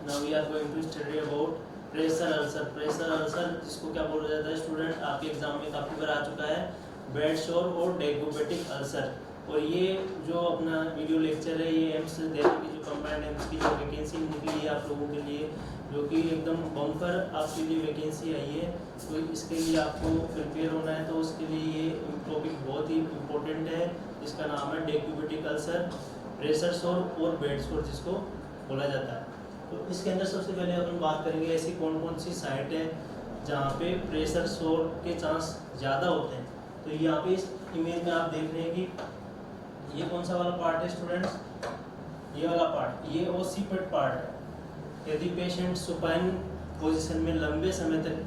Now we are going to study about pressure ulcer. Pressure ulcer जिसको क्या बोला जाता है स्टूडेंट, आपके एग्जाम में काफ़ी बार आ चुका है, बेड शोर और डायबिटिक अल्सर। और ये जो अपना वीडियो लेक्चर है ये एम्स दिल्ली की जो कंबाइंड एम्स की जो वैकेंसी निकली है आप लोगों के लिए, जो कि एकदम बम्पर आपके लिए वैकेंसी आई है, तो इसके लिए आपको प्रिपेयर होना है। तो उसके लिए ये टॉपिक बहुत ही इम्पोर्टेंट है, जिसका नाम है डायबिटिक अल्सर, प्रेशर शोर और बेड शोर जिसको बोला जाता है। तो इसके अंदर सबसे पहले अपन बात करेंगे ऐसी कौन कौन सी साइट है जहाँ पे प्रेशर शोर के चांस ज़्यादा होते हैं। तो यहाँ पे इस इमेज में आप देख रहे हैं कि ये कौन सा वाला पार्ट है स्टूडेंट्स, ये वाला पार्ट, ये ओसिपिट पार्ट है। यदि पेशेंट सुपाइन पोजीशन में लंबे समय तक,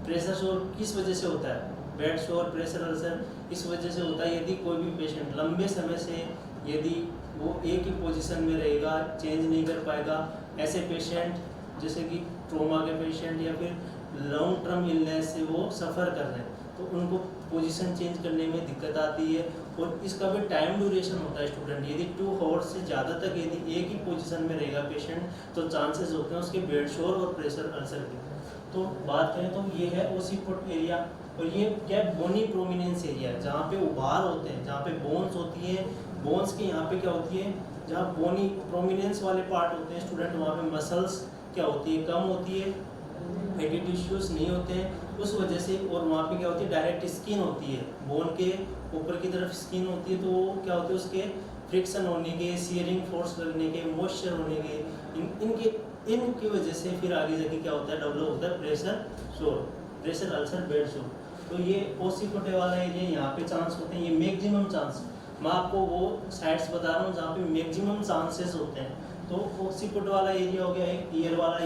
प्रेशर शोर किस वजह से होता है, बेड शोर प्रेशर अल्सर इस वजह से होता है यदि कोई भी पेशेंट लंबे समय से यदि वो एक ही पोजीशन में रहेगा, चेंज नहीं कर पाएगा। ऐसे पेशेंट जैसे कि ट्रोमा के पेशेंट या फिर लॉन्ग टर्म इलनेस से वो सफ़र कर रहे हैं, तो उनको पोजीशन चेंज करने में दिक्कत आती है। और इसका भी टाइम ड्यूरेशन होता है स्टूडेंट, यदि 2 आवर्स से ज़्यादा तक यदि एक ही पोजीशन में रहेगा पेशेंट, तो चांसेस होते हैं उसके बेड शोर और प्रेशर अल्सर के। तो बात करें तो ये है ओसिपिट एरिया, और ये क्या है, बोनी प्रोमिनेंस एरिया है, जहाँ पे उभार होते हैं, जहाँ पे बोन्स होती है। बोन्स के यहाँ पे क्या होती है, जहाँ बोनी प्रोमिनेंस वाले पार्ट होते हैं स्टूडेंट, वहाँ पे मसल्स क्या होती है, कम होती है, फैटी टिश्यूज नहीं होते हैं उस वजह से। और वहाँ पे क्या होती है, डायरेक्ट स्किन होती है, बोन के ऊपर की तरफ स्किन होती है, तो वो क्या होते हैं, उसके फ्रिक्शन होने के, सीयरिंग फोर्स लगने के, मॉइस्चर होने के, इनकी वजह से फिर आगे जाके क्या होता है, डेवलप होता है प्रेशर शोर, प्रेशर अल्सर, बेड शोर। तो ये ओसिपिट वाला एरिया, यहाँ पे चांस होते हैं, ये मैक्सिमम चांस, मैं आपको वो साइट्स बता रहा हूँ जहाँ पे मैक्सिमम चांसेस होते हैं। तो ओसिपिट वाला एरिया हो गया एक ईयर वाला,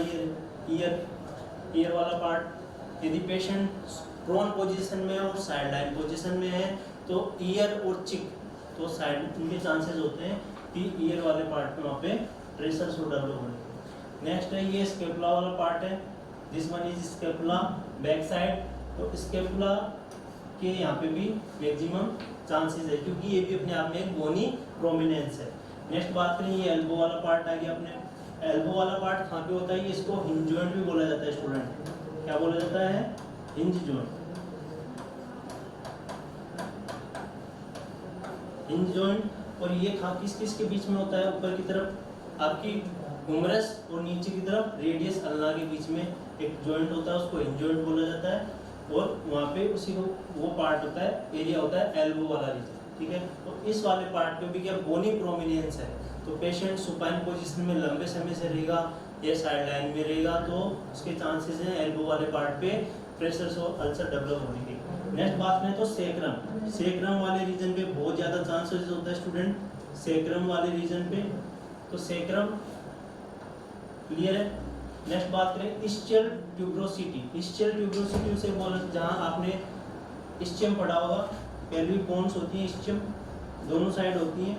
ईयर वाला पार्ट। यदि पेशेंट प्रोन पोजीशन में और साइडलाइन पोजीशन में है तो ईयर और चिक, तो साइड उनके चांसेस होते हैं कि ईयर वाले पार्ट में वहाँ पे प्रेशर शोर डेवलप होने के। नेक्स्ट है ये स्केपुला वाला पार्ट है, this one is scapula back side. तो स्केपुला के यहाँ पे भी मैक्सिमम चांसेस है, क्योंकि ये भी अपने आप में एक बोनी प्रोमिनेंस है। नेक्स्ट बात करें, ये एल्बो वाला पार्ट आ गया अपने। एल्बो वाला पार्ट कहाँ पे होता है, ये इसको हिंज जॉइंट भी बोला जाता है स्टूडेंट, क्या बोला जाता है, हिंज जॉइंट। हिंज जॉइंट, और ये किस किस के बीच में होता है, ऊपर की तरफ आपकी ह्यूमरस और नीचे की तरफ रेडियस अल्ना के बीच में एक जॉइंट होता है, उसको हिंज जॉइंट बोला जाता है। और वहाँ पे उसी को वो पार्ट होता है, एरिया होता है एल्बो वाला रीजन, ठीक है। तो इस वाले पार्ट पे भी क्या बोनी प्रोमिनेंस है, तो पेशेंट सुपाइन पोजीशन में लंबे समय से रहेगा या साइड लाइन में रहेगा, तो उसके चांसेस हैं एल्बो वाले पार्ट पे प्रेशर और अल्सर डेवलप होने के। नेक्स्ट बात करें तो सेक्रम, सेक्रम वाले रीजन पे बहुत ज़्यादा चांसेस होता है स्टूडेंट, सेक्रम वाले रीजन पे, तो सेक्रम क्लियर है। नेक्स्ट बात करें इस्चियल ट्यूब्रोसिटी, इस्चियल ट्यूब्रोसिटी उसे बोला जहाँ आपने इस्चियम पढ़ा होगा, पेल्विक बोन्स होती हैं, इस्चियम दोनों साइड होती हैं,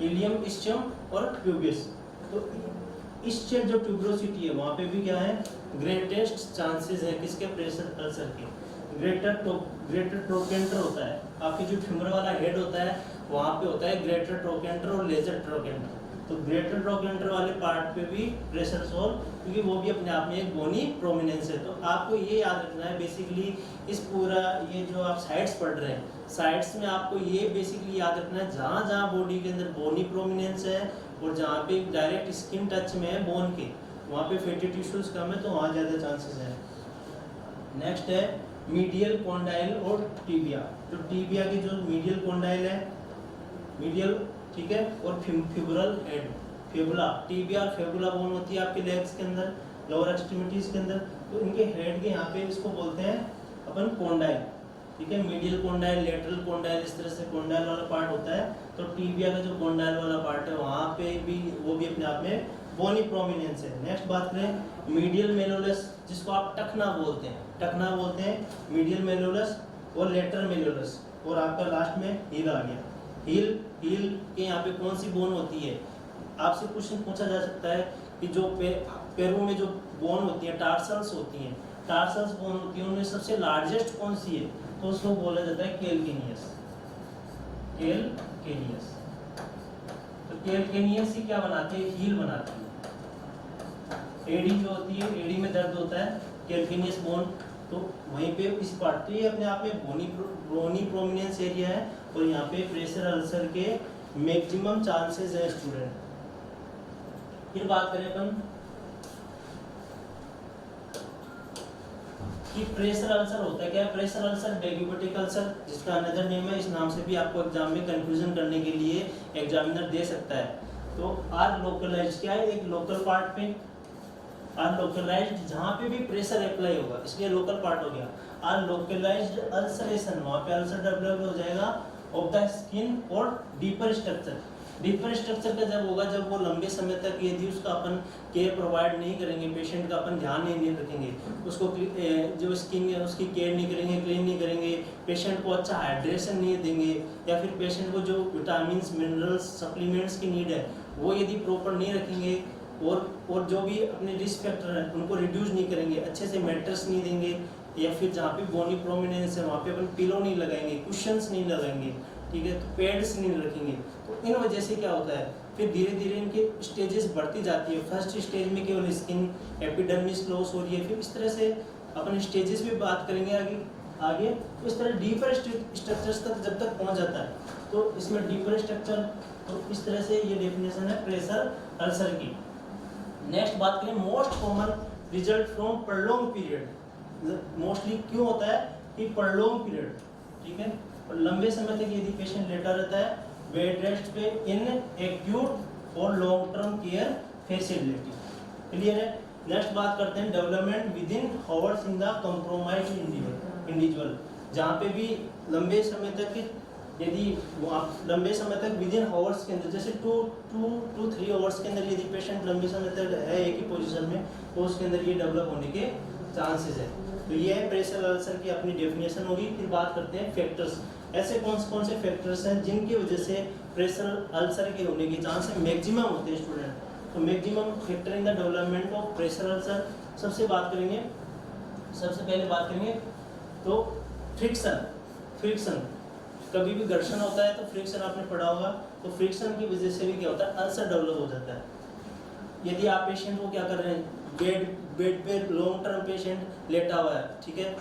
इलियम, इस्चियम और प्यूबिस। तो इस्चियल जो ट्यूब्रोसिटी है वहाँ पे भी क्या है, ग्रेटेस्ट चांसेस है किसके, प्रेशर अल्सर के। ग्रेटर ट्रोकेंटर होता है, आपकी जो फ्यूमर वाला हेड होता है वहाँ पे होता है ग्रेटर ट्रोकेंटर और लेजर ट्रोकेंटर। तो ग्रेटर ट्रोकेंटर वाले पार्ट पे भी प्रेशर शोर, क्योंकि वो भी अपने आप में एक बोनी प्रोमिनेंस है। तो आपको ये याद रखना है बेसिकली, इस पूरा ये जो आप साइड्स पढ़ रहे हैं, साइड्स में आपको ये बेसिकली याद रखना है, जहाँ जहाँ बॉडी के अंदर बोनी प्रोमिनेंस है और जहाँ पे डायरेक्ट स्किन टच में है बोन के, वहाँ पे फैटी टिश्यूज कम है, तो वहाँ ज़्यादा चांसेस है। नेक्स्ट है मीडियल कॉन्डाइल और टीबिया। तो टीबिया की जो मीडियल कॉन्डाइल है, मीडियल, ठीक है, और फिब्रल हेड, फिबुला, टीबिया और फिबुला बोन होती है आपके लेग्स के अंदर, लोअर एक्सट्रीमिटीज के अंदर। तो इनके हेड के यहाँ पे इसको बोलते हैं अपन कॉन्डाइल, ठीक है, मीडियल कॉन्डाइल, लेटरल कॉन्डाइल, इस तरह से कॉन्डाइल वाला पार्ट होता है। तो टीबिया का जो कॉन्डाइल वाला पार्ट है वहाँ पे भी वो भी अपने आप में बोनी प्रोमिनेंस है। नेक्स्ट बात करें मीडियल मेलोलस, जिसको आप टखना बोलते हैं, टखना बोलते हैं, मीडियल मेलोलस और लेटरल मेलोलस, और आपका लास्ट में हील आ गया। हील के यहाँ पे कौन सी बोन होती है, आपसे क्वेश्चन पूछा जा सकता है कि जो पैरों में जो बोन होती है, टार्सल्स होती हैं, टार्सल्स बोन होती है, उनमें सबसे लार्जेस्ट कौन सी है, तो उसको बोला जाता है कैलकेनियस, कैलकेनियस। तो कैलकेनियस ही क्या बनाते हैं, हील बनाती है। एडी जो होती है, एडी में दर्द होता है, कैल्विनियस बोन, तो वहीं पे इस पार्ट, तो ये अपने आप में बोनी प्रोमिनेंस एरिया है, और यहाँ पे प्रेशर अल्सर के मैक्सिमम चांसेस है स्टूडेंट। फिर बात करें अपन कि प्रेशर अल्सर होता है क्या। प्रेशर अल्सर डेग्यूबेटिक अल्सर, जिसका अनदर नेम है, इस नाम से भी आपको एग्जाम में कंफ्यूजन करने के लिए एग्जामिनर दे सकता है। तो आर लोकलाइज्ड क्या है, एक लोकल पार्ट पे, आर लोकलाइज्ड जहाँ पे भी प्रेशर अप्लाई होगा, इसलिए लोकल पार्ट हो गया। आर लोकलाइज्ड अल्सरेशन, वहाँ पे अल्सर डेवलप हो जाएगा ऑफ द स्किन और डीपर स्ट्रक्चर। डीपर स्ट्रक्चर का जब होगा, जब वो लंबे समय तक यदि उसका अपन केयर प्रोवाइड नहीं करेंगे, पेशेंट का अपन ध्यान नहीं रखेंगे, उसको जो स्किन है उसकी केयर नहीं करेंगे, क्लीन नहीं करेंगे, पेशेंट को अच्छा हाइड्रेशन नहीं देंगे, या फिर पेशेंट को जो विटामिन्स मिनरल्स सप्लीमेंट्स की नीड है वो यदि प्रॉपर नहीं रखेंगे, और जो भी अपने रिस्क फैक्टर हैं उनको रिड्यूस नहीं करेंगे, अच्छे से मैट्रेस नहीं देंगे, या फिर जहाँ पे बोनी प्रोमिनेंस है वहाँ पे अपन पिलो नहीं लगाएंगे, कुशंस नहीं लगाएंगे, ठीक है, तो पैड्स नहीं रखेंगे, तो इन वजह से क्या होता है, फिर धीरे धीरे इनके स्टेजेस बढ़ती जाती है। फर्स्ट स्टेज में केवल स्किन एपिडर्मिस लॉस हो रही है, फिर इस तरह से अपन स्टेजेस भी बात करेंगे आगे तो इस तरह डीपर स्ट्रक्चर्स तक जब तक पहुंच जाता है, तो इसमें डीपर स्ट्रक्चर, तो इस तरह से ये डेफिनेशन है प्रेशर अल्सर की। नेक्स्ट बात करें most common result from prolong period. Mostly क्यों होता है कि प्रोलॉन्ग पीरियड, ठीक है, और लंबे समय तक यदि पेशेंट लेटा रहता है बेड रेस्ट पे इन एक्यूट और long term care facility. Clear है। नेक्स्ट बात करते हैं development with in hours in the compromised individual, जहाँ पे भी लंबे समय तक यदि आप लंबे समय तक विद इन हावर्स के अंदर, जैसे 2 to 3 आवर्स के अंदर यदि पेशेंट लंबे समय तक है एक ही पोजीशन में, तो उसके अंदर ये डेवलप होने के चांसेस है। तो ये है प्रेशर अल्सर की अपनी डेफिनेशन होगी। फिर बात करते हैं फैक्टर्स, ऐसे कौन से फैक्टर्स हैं जिनकी वजह से प्रेशर अल्सर के होने के चांसेस मैक्सिमम होते हैं स्टूडेंट। तो maximum factor in the development of pressure ulcer, सबसे पहले बात करेंगे तो फ्रिक्शन। कभी भी घर्षण होता है तो फ्रिक्शन आपने पढ़ा होगा, तो फ्रिक्शन की वजह से भी क्या होता है, अल्सर डेवलप हो जाता है। यदि आप पेशेंट को क्या कर रहे हैं, बेड पे लॉन्ग टर्म पेशेंट लेटा हुआ है, ठीक है,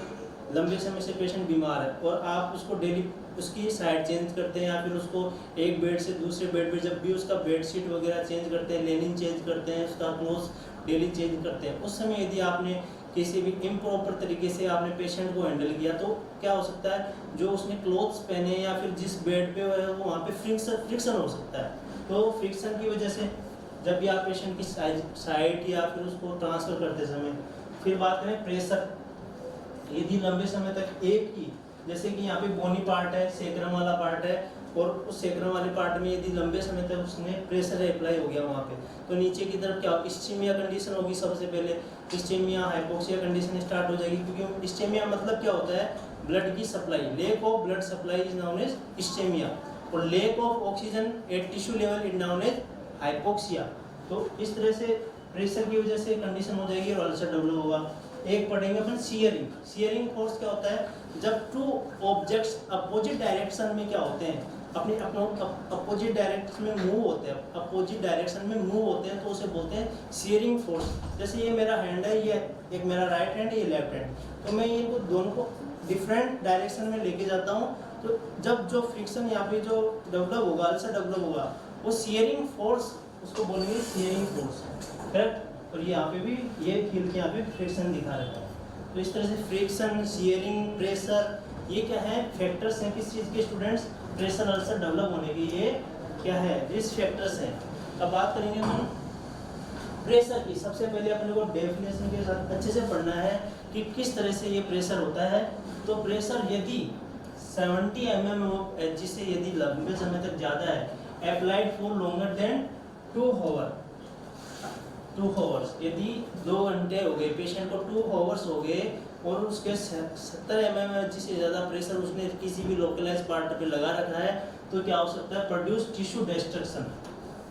लंबे समय से पेशेंट बीमार है, और आप उसको डेली उसकी साइड चेंज करते हैं, या फिर उसको एक बेड से दूसरे बेड पे जब भी उसका बेडशीट वगैरह चेंज करते हैं, लेनिन चेंज करते हैं, उसका क्लोथ डेली चेंज करते हैं, उस समय यदि आपने किसी भी इम्प्रॉपर तरीके से आपने पेशेंट को हैंडल किया, तो क्या हो सकता है, जो उसने क्लोथ्स पहने या फिर जिस बेड पे है वो वहाँ पे फ्रिक्शन हो सकता है। तो फ्रिक्शन की वजह से जब भी आप पेशेंट की साइड या फिर उसको ट्रांसफ़र करते समय। फिर बात करें प्रेशर, यदि लंबे समय तक एक ही, जैसे कि यहाँ पे बोनी पार्ट है, सेक्रम वाला पार्ट है, और उस सेक्रम वाले पार्ट में यदि लंबे समय तक उसने प्रेशर अप्लाई हो गया वहाँ पे, तो नीचे की तरफ क्या इस्चीमिया कंडीशन होगी। सबसे पहले इस्चीमिया हाइपोक्सिया कंडीशन स्टार्ट हो जाएगी, क्योंकि इस्चीमिया मतलब क्या होता है, ब्लड की supply, lack of blood supply is known as ischaemia, और lack of oxygen at tissue level is known as hypoxia. तो इस तरह से प्रेशर की वजह से कंडीशन हो जाएगी और अल्सर डेवलप होगा। एक पढ़ेंगे अपन शियरिंग फोर्स क्या होता है, जब टू ऑब्जेक्ट्स अपोजिट डायरेक्शन में क्या होते हैं, अपने अपोजिट डायरेक्शन में मूव होते हैं, तो उसे बोलते हैं शियरिंग फोर्स। जैसे ये मेरा हैंड है, ये एक मेरा राइट हैंड है, ये लेफ्ट हैंड, तो मैं इनको दोनों को डिफरेंट डायरेक्शन में लेके जाता हूँ, तो जब जो फ्रिक्शन यहाँ पे जो डेवलप होगा, अल्सर डेवलप होगा, वो शियरिंग फोर्स, उसको बोलेंगे शियरिंग फोर्स, करेक्ट। और यहाँ पे भी ये फील के यहाँ पे फ्रिक्शन दिखा रहता है। तो इस तरह से फ्रिक्शन, शियरिंग, प्रेशर, ये क्या है, फैक्टर्स हैं किस चीज़ के स्टूडेंट्स, प्रेशर अल्सर डेवलप होने के। ये क्या है, रिस्क फैक्टर्स हैं। अब बात करेंगे हम प्रेशर की। सबसे पहले अपने को डेफिनेशन के साथ अच्छे से पढ़ना है कि किस तरह से ये प्रेशर होता है। तो प्रेशर यदि 70 mm ऑफ एच से यदि लंबे समय तक ज़्यादा है, applied for longer than 2 hours, यदि 2 घंटे हो गए, पेशेंट को 2 आवर्स हो गए और उसके 70 mm से ज़्यादा प्रेशर उसने किसी भी लोकलाइज पार्ट पे लगा रखा है, तो क्या हो सकता है, प्रोड्यूस टिश्यू डिस्ट्रक्शन।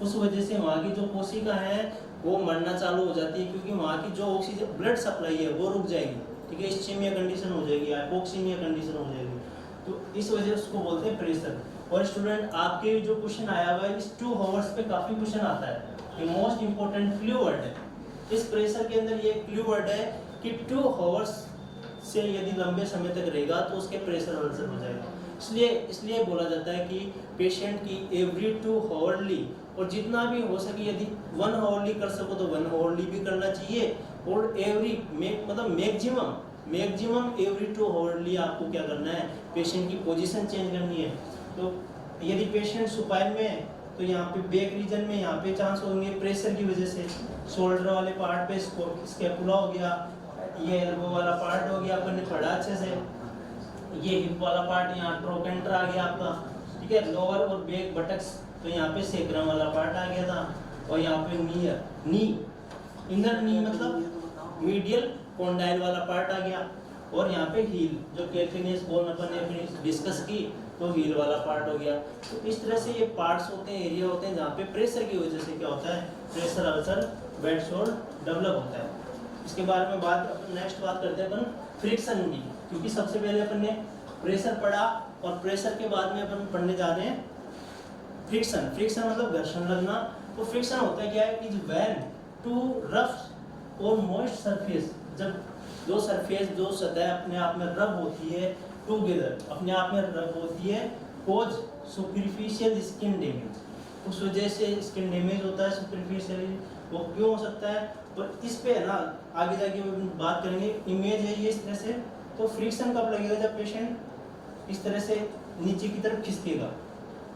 उस वजह से वहाँ की जो कोशिका है वो मरना चालू हो जाती है, क्योंकि वहाँ की जो ऑक्सीजन ब्लड सप्लाई है वो रुक जाएगी, ठीक है, इस्चीमिया कंडीशन हो जाएगी, हाइपोक्सीमिया कंडीशन हो जाएगी। तो इस वजह से उसको बोलते हैं प्रेशर। और स्टूडेंट आपके जो क्वेश्चन आया हुआ है, इस 2 आवर्स पे काफ़ी क्वेश्चन आता है, ये मोस्ट इंपॉर्टेंट फ्लूइड है, इस प्रेशर के अंदर ये क्लू वर्ड है कि 2 आवर्स से यदि लंबे समय तक रहेगा तो उसके प्रेशर अल्सर हो जाएगा। इसलिए बोला जाता है कि पेशेंट की एवरी 2 आवरली, और जितना भी हो सके यदि 1 आवरली कर सको तो 1 आवरली भी करना चाहिए, और मैक्सिमम एवरी 2 आवरली आपको क्या करना है, पेशेंट की पोजीशन चेंज करनी है। तो यदि पेशेंट सुपाइन में है तो यहाँ पे बैक रीजन में यहाँ पे चांस होंगे प्रेशर की वजह से, शोल्डर वाले पार्ट पे स्कैपुला हो गया, ये एल्बो वाला पार्ट हो गया, अपन ने पढ़ा अच्छे से, ये हिप वाला पार्ट यहाँ ट्रोकेंटर आ गया आपका, ठीक है, लोअर और बैक बटक्स, तो यहाँ पे सेक्रम वाला पार्ट आ गया था, और यहाँ पे नी इनर नी मतलब मीडियल कॉन्डाइल वाला पार्ट आ गया, और यहाँ पे हील जो कैल्फिनियस बोन अपन ने डिस्कस की तो हील वाला पार्ट हो गया। तो इस तरह से ये पार्ट्स होते हैं, एरिया होते हैं जहाँ पे प्रेशर की वजह से क्या होता है, प्रेशर अल्सर बेड सोर डेवलप होता है। इसके बारे में नेक्स्ट बात करते हैं अपन फ्रिक्शन की, क्योंकि सबसे पहले अपन ने प्रेशर पढ़ा और प्रेशर के बाद में अपन पढ़ने जा रहे हैं फ्रिक्शन। फ्रिक्शन मतलब घर्षण लगना। तो फ्रिक्शन होता है क्या है, इज व्हेन टू रफ और मॉइस्ट सरफेस, जब दो सरफेस दो सतह अपने आप में रब होती है टूगेदर, अपने आप में रब होती है, कोज सुपरफिशियल स्किन डैमेज, उस वजह से स्किन डैमेज होता है सुपरफिशियली। वो क्यों हो सकता है, और इस पे है ना आगे जाके बात करेंगे। इमेज है ये इस तरह से। तो फ्रिक्शन कब लगेगा, जब पेशेंट इस तरह से नीचे की तरफ खिसकेगा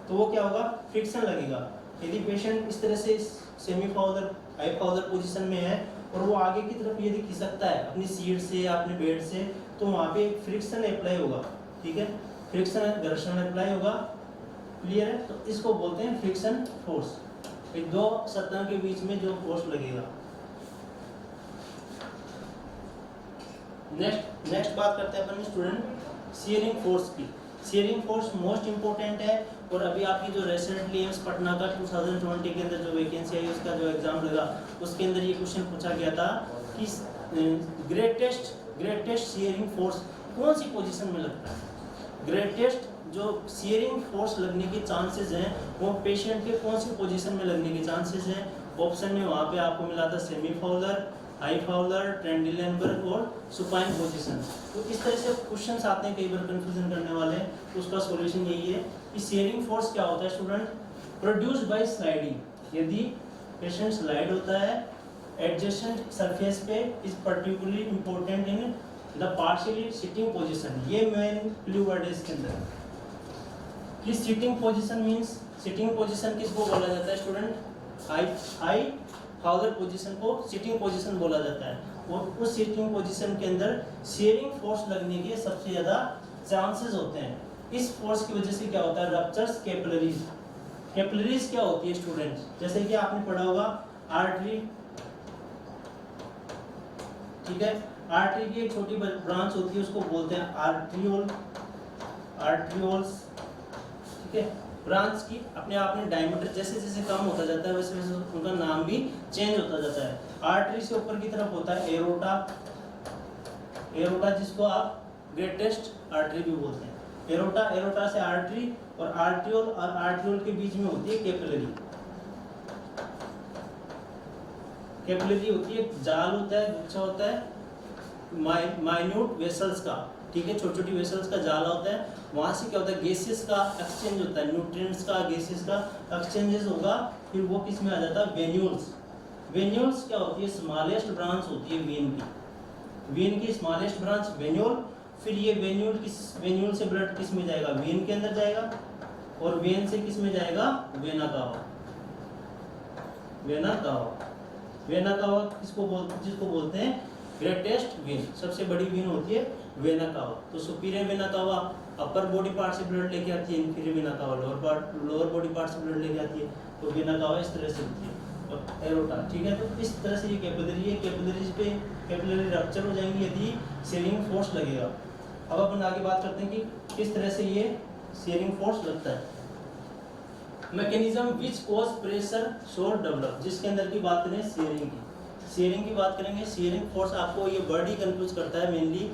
तो वो क्या होगा, फ्रिक्शन लगेगा। यदि पेशेंट इस तरह से semi Fowler high Fowler position में है और वो आगे की तरफ यदि खिसकता है अपनी सीट से या अपने बेड से, तो वहाँ पे फ्रिक्शन अप्लाई होगा, ठीक है, फ्रिक्शन घर्षण अप्लाई होगा। क्लियर है। तो इसको बोलते हैं फ्रिक्शन फोर्स, दो सतह के बीच में जो फोर्स लगेगा। नेक्स्ट बात करते हैं अपन स्टूडेंट शियरिंग फोर्स की। शियरिंग फोर्स मोस्ट इंपॉर्टेंट है, और अभी आपकी जो रिसेंटली एम्स पटना का 2020 के अंदर जो वैकेंसी आई उसका जो एग्जाम लगा उसके अंदर ये क्वेश्चन पूछा गया था कि ग्रेटेस्ट शियरिंग फोर्स कौन सी पोजीशन में लगता है। ग्रेटेस्ट जो शियरिंग फोर्स लगने के चांसेस हैं वो पेशेंट के कौन सी पोजीशन में लगने के चांसेस हैं। ऑप्शन में वहाँ पे आपको मिला था सेमी फाउलर, हाई फाउलर, ट्रेंडिलेनबर्ग और सुपाइन पोजीशन। तो इस तरह से क्वेश्चंस आते हैं, कई बार कंफ्यूजन करने वाले हैं। तो उसका सॉल्यूशन यही है कि शियरिंग फोर्स क्या होता है स्टूडेंट, प्रोड्यूस्ड बाय स्लाइडिंग। यदि पेशेंट स्लाइड होता है एडजेसेंट सरफेस पे, is particularly important in the partially sitting position. ये मेन क्लू वर्ड है इसके अंदर कि sitting position means, sitting position किसको बोला जाता है स्टूडेंट, हाई फाउलर पोजीशन को सिटिंग पोजीशन बोला जाता है। और उस सिटिंग पोजीशन के अंदर शियरिंग फोर्स लगने के सबसे ज़्यादा चांसेस होते हैं। इस फोर्स की वजह से क्या होता है, रप्चर्स कैपिलरीज। कैपिलरीज क्या होती है स्टूडेंट्स, जैसे कि आपने पढ़ा होगा आर्टरी, ठीक है, आर्टरी की एक छोटी ब्रांच होती है उसको बोलते हैं आर्ट्रियोल, आर्ट्रियोल्स, ठीक है। ब्रांच की अपने आप में डायमीटर जैसे जैसे कम होता जाता है वैसे वैसे उनका नाम भी चेंज होता जाता है। आर्टरी से ऊपर की तरफ होता है एरोटा, एरोटा जिसको आप ग्रेटेस्ट आर्टरी भी बोलते हैं। एरोटा, एरोटा से आर्टरी, और आर्ट्रियोल और आर्ट्रियोल के बीच में होती है कैपिलरी। कैपिलरी होती है, जाल होता है, गुच्छा होता है माइन्यूट वेसल्स का, ठीक है, छोटी छोटी वेसल्स का जाल होता है। वहाँ से क्या होता है, गैसेस का एक्सचेंज होता है, न्यूट्रिएंट्स का गैसेस का एक्सचेंजेस होगा, फिर वो किस में आ जाता है, वेन्यूल्स। वेन्यूल्स क्या होती है, स्मॉलेस्ट ब्रांच होती है वेन की, वेन की स्मॉलेस्ट ब्रांच वेन्यूल। फिर ये वेन्यूल वेन्यूल से ब्लड किस में जाएगा, वेन के अंदर जाएगा, और वेन से किस में जाएगा, vena cava. Vena cava, vena cava जिसको बोलते हैं ग्रेटेस्ट वेन, सबसे बड़ी वेन होती है वेना कावा। तो superior vena cava upper body part से ब्लड लेके आती है, inferior vena cava lower body part से ब्लड लेके आती है। तो वेना कावा इस तरह से होती है, और एरोटा, ठीक है। तो इस तरह से ये कैपिलरी है, कैपिलरीज पे कैपिलरी रप्चर हो जाएंगी यदि शियरिंग फोर्स लगेगा। अब अपन आगे बात करते हैं कि किस तरह से ये शियरिंग फोर्स लगता है। मैकेनिज्म विच कॉज प्रेशर सोर डेवलप, जिसके अंदर की बात करें शियरिंग की, शियरिंग की बात करेंगे। शियरिंग फोर्स आपको ये वर्ड ही कंफ्यूज करता है मेनली,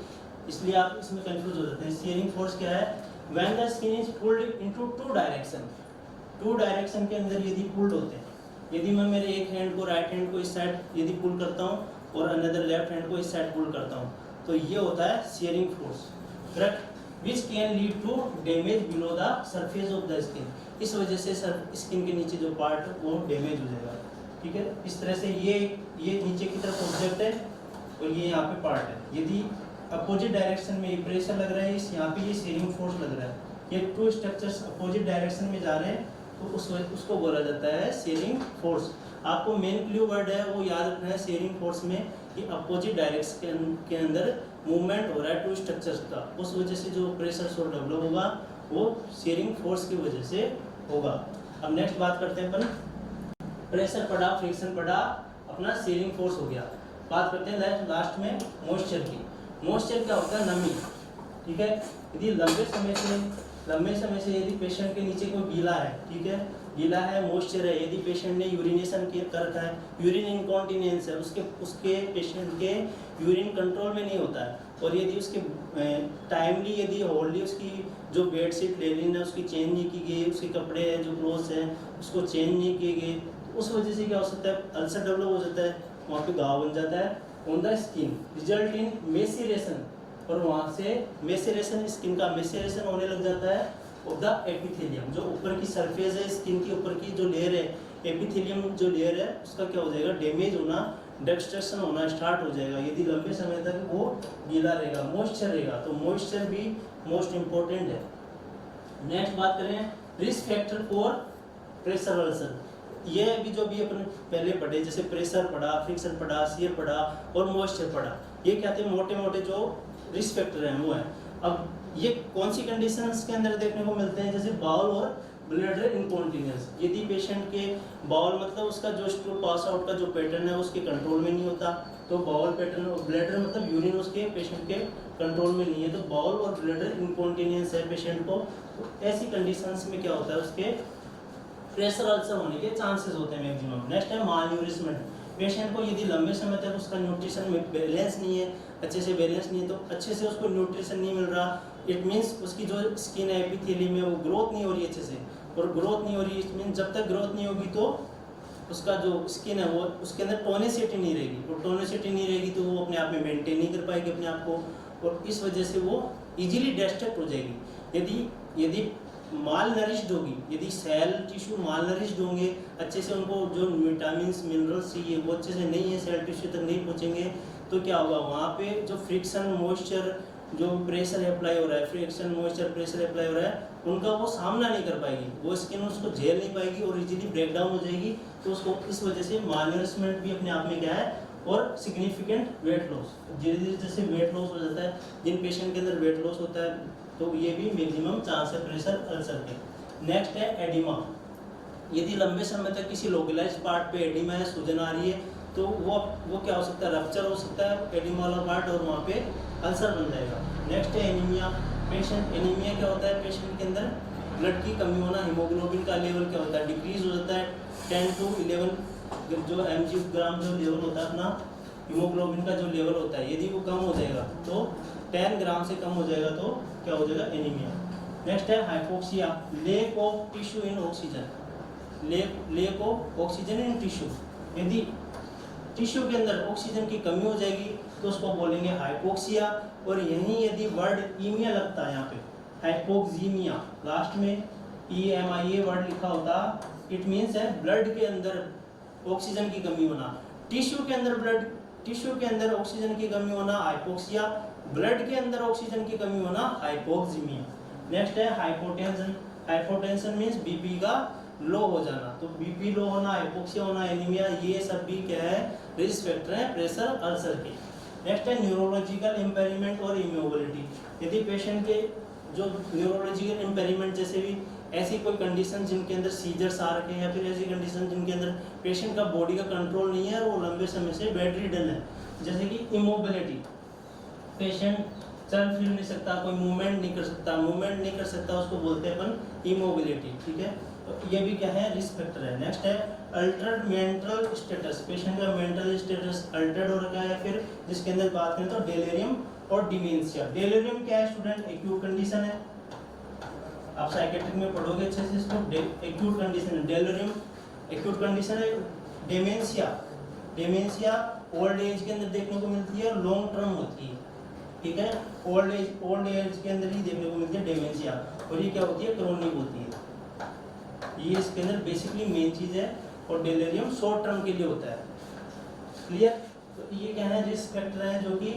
इसलिए आप इसमें कंफ्यूज हो जाते हैं। शियरिंग फोर्स क्या है, when the skin is pulled into two direction, two direction के अंदर यदि पुल्ड होते हैं, यदि मैं मेरे एक हैंड को, राइट हैंड को इस साइड यदि पुल करता हूँ और अनदर लेफ्ट हैंड को इस साइड पुल करता हूँ, तो ये होता है shearing force, correct, which can lead to damage below the surface of the skin. इस वजह से स्किन के नीचे जो पार्ट वो डैमेज हो जाएगा, ठीक है। इस तरह से ये नीचे की तरफ ऑब्जेक्ट है और ये यहाँ पे पार्ट है। यदि अपोजिट डायरेक्शन में प्रेशर लग रहा है, इस यहाँ पे ये शेयरिंग फोर्स लग रहा है, ये टू स्ट्रक्चर्स अपोजिट डायरेक्शन में जा रहे हैं, तो उसको बोला जाता है शेयरिंग फोर्स। आपको मेन क्लू वर्ड है वो याद रखना है शेयरिंग फोर्स में, कि अपोजिट डायरेक्शन के अंदर मूवमेंट हो रहा है टू स्ट्रक्चर्स का, उस वजह से जो प्रेशर शो डेवलप होगा वो शेयरिंग फोर्स की वजह से होगा। अब नेक्स्ट बात करते हैं अपन, प्रेशर पड़ा, फ्रिक्शन पड़ा, अपना शेयरिंग फोर्स हो गया। बात करते हैं लास्ट में मॉइस्चर की। मॉइस्चर क्या होता है? नमी, ठीक है। यदि लंबे समय से यदि पेशेंट के नीचे कोई गीला है, ठीक है, गीला है, मॉइस्चर है, यदि पेशेंट ने यूरिनेशन कर रखा है, यूरिन इनकॉन्टिनेंस है, उसके पेशेंट के यूरिन कंट्रोल में नहीं होता है, और यदि उसके टाइमली यदि होल्डली उसकी जो बेडशीट लेनिन है उसकी चेंज नहीं की गई, उसके कपड़े हैं जो क्लोथ्स हैं उसको चेंज नहीं किए गए, तो उस वजह से क्या हो सकता है? अल्सर डेवलप हो जाता है, वहाँ पे घाव बन जाता है on the skin, result in maceration, और वहाँ से मेसिरेशन, स्किन का मेसिरेशन होने लग जाता है ऑफ द एपिथेलियम। जो ऊपर की सरफेस है स्किन की, ऊपर की जो लेयर है एपिथेलियम जो लेयर है, उसका क्या हो जाएगा? डैमेज होना, डिस्ट्रक्शन होना स्टार्ट हो जाएगा, यदि लंबे समय तक वो गीला रहेगा, मॉइस्चर रहेगा। तो मॉइस्चर भी मोस्ट इम्पोर्टेंट है। नेक्स्ट बात करें risk factor for pressure ulcer. ये अभी जो भी अपन पहले पढ़े, जैसे प्रेशर पढ़ा, फ्रिक्शन पढ़ा, शियर पढ़ा और मॉइस्चर पढ़ा, ये क्या थे? मोटे मोटे जो रिस्क फैक्टर हैं वो है। अब ये कौन सी कंडीशंस के अंदर देखने को मिलते हैं? जैसे बाउल और ब्लैडर इनकॉन्टिनेंस। यदि पेशेंट के बाउल मतलब उसका जो स्टूल पास आउट का जो पैटर्न है उसके कंट्रोल में नहीं होता, तो बाउल पैटर्न, और ब्लैडर मतलब यूरिन उसके पेशेंट के कंट्रोल में नहीं है, तो बाउल और ब्लैडर इनकॉन्टिनेंस है पेशेंट को, तो ऐसी कंडीशंस में क्या होता है? उसके प्रेशर अल्सर होने के चांसेस होते हैं मैक्सिमम। नेक्स्ट है मालन्यूरिशमेंट। पेशेंट को यदि लंबे समय तक उसका न्यूट्रिशन में बैलेंस नहीं है, अच्छे से बैलेंस नहीं है, तो अच्छे से उसको न्यूट्रिशन नहीं मिल रहा, इट मीन्स उसकी जो स्किन है एपिथेलियम में वो ग्रोथ नहीं हो रही अच्छे से, और ग्रोथ नहीं हो रही इट मीन्स जब तक ग्रोथ नहीं होगी तो उसका जो स्किन है वो उसके अंदर टोनिसिटी नहीं रहेगी, और टोनिसिटी नहीं रहेगी तो वो अपने आप में मेंटेन नहीं कर पाएगी अपने आप को, और इस वजह से वो इजीली डिस्ट्रक्ट हो जाएगी। यदि माल नरिश्ड होगी, यदि सेल टिश्यू माल नरिश्ड होंगे, अच्छे से उनको जो विटामिन मिनरल्स चाहिए वो अच्छे से नहीं है, सेल टिश्यू तक नहीं पहुँचेंगे, तो क्या होगा? वहाँ पे जो फ्रिक्शन मॉइस्चर जो प्रेशर अप्लाई हो रहा है, फ्रिक्शन मॉइस्चर प्रेशर अप्लाई हो रहा है, उनका वो सामना नहीं कर पाएगी, वो स्किन उसको झेल नहीं पाएगी और इजीली ब्रेक डाउन हो जाएगी, तो उसको इस वजह से मालनरिशमेंट भी अपने आप में क्या है? और सिग्निफिकेंट वेट लॉस, धीरे धीरे जैसे वेट लॉस हो जाता है, जिन पेशेंट के अंदर वेट लॉस होता है तो ये भी मैक्सिमम चांस है प्रेशर अल्सर के। नेक्स्ट है एडिमा। यदि लंबे समय तक किसी लोकलाइज्ड पार्ट पे एडिमा है, सूजन आ रही है, तो वो क्या हो सकता है? रप्चर हो सकता है एडिमा वाला पार्ट, और वहाँ पे अल्सर बन जाएगा। नेक्स्ट है एनीमिया। एनीमिया क्या होता है? पेशेंट के अंदर ब्लड की कमी होना, हीमोग्लोबिन का लेवल क्या होता है? डिक्रीज हो जाता है, 10 to 11 जो mg ग्राम जो लेवल होता है अपना हीमोग्लोबिन का जो लेवल होता है, यदि वो कम हो जाएगा तो 10 ग्राम से कम हो जाएगा तो क्या हो जाएगा? एनीमिया। नेक्स्ट है hypoxia, lake of tissue in oxygen, lake of oxygen in tissue. यदि टिश्यू के अंदर ऑक्सीजन की कमी हो जाएगी तो उसको बोलेंगे हाइपोक्सिया, और यहीं यदि वर्ड ईमिया लगता है यहाँ पे, हाइपोक्सीमिया, लास्ट में EMIA वर्ड लिखा होता, इट मीन्स है ब्लड के अंदर ऑक्सीजन की कमी होना, टिश्यू के अंदर ऑक्सीजन की कमी होना हाइपोक्सिया, ब्लड के अंदर ऑक्सीजन की कमी होना हाइपोक्सीमिया। नेक्स्ट है हाइपोटेंशन। हाइपोटेंशन मीन्स बीपी का लो हो जाना, तो बीपी लो होना, हाइपोक्सिया होना, एनीमिया, ये सब भी क्या है? रिस्क फैक्टर है प्रेशर अल्सर के। नेक्स्ट है न्यूरोलॉजिकल इम्पेयरमेंट और इमोबिलिटी। यदि पेशेंट के जो न्यूरोलॉजिकल इम्पेयरमेंट जैसे भी ऐसी कोई कंडीशन जिनके अंदर सीजर्स आ रखे हैं, या फिर ऐसी कंडीशन जिनके अंदर पेशेंट का बॉडी का कंट्रोल नहीं है और वो लंबे समय से बेड रिडन है, जैसे कि इमोबिलिटी, पेशेंट चल फिर नहीं सकता, कोई मूवमेंट नहीं कर सकता, उसको बोलते हैं अपन इमोबिलिटी, ठीक है। तो ये भी क्या है? रिस्क फैक्टर है। नेक्स्ट है अल्टर्ड मेंटल स्टेटस। पेशेंट का मेंटल स्टेटस अल्टर्ड हो रखा है, फिर जिसके अंदर बात करें तो डेलेरियम और डिमेंशिया। डेलेरियम क्या है स्टूडेंट? एक्यूट कंडीशन है, आप साइकेट्रिक में पढ़ोगे अच्छे से इसको, एक्यूट कंडीशन है। डेलेरियम एक्यूट कंडीशन है डेमेंशिया। डेमेंशिया ओल्ड एज के अंदर देखने को मिलती है और लॉन्ग टर्म होती है, ठीक है। ओल्ड एज के अंदर ही देखने को मिलती है डेमेंशिया, और ये क्या होती है, क्रोनिक होती है। ये इसके अंदर बेसिकली मेन चीज है, और डेलेरियम शॉर्ट टर्म के लिए होता है। क्लियर? तो ये क्या है, रिस्क फैक्टर है जो कि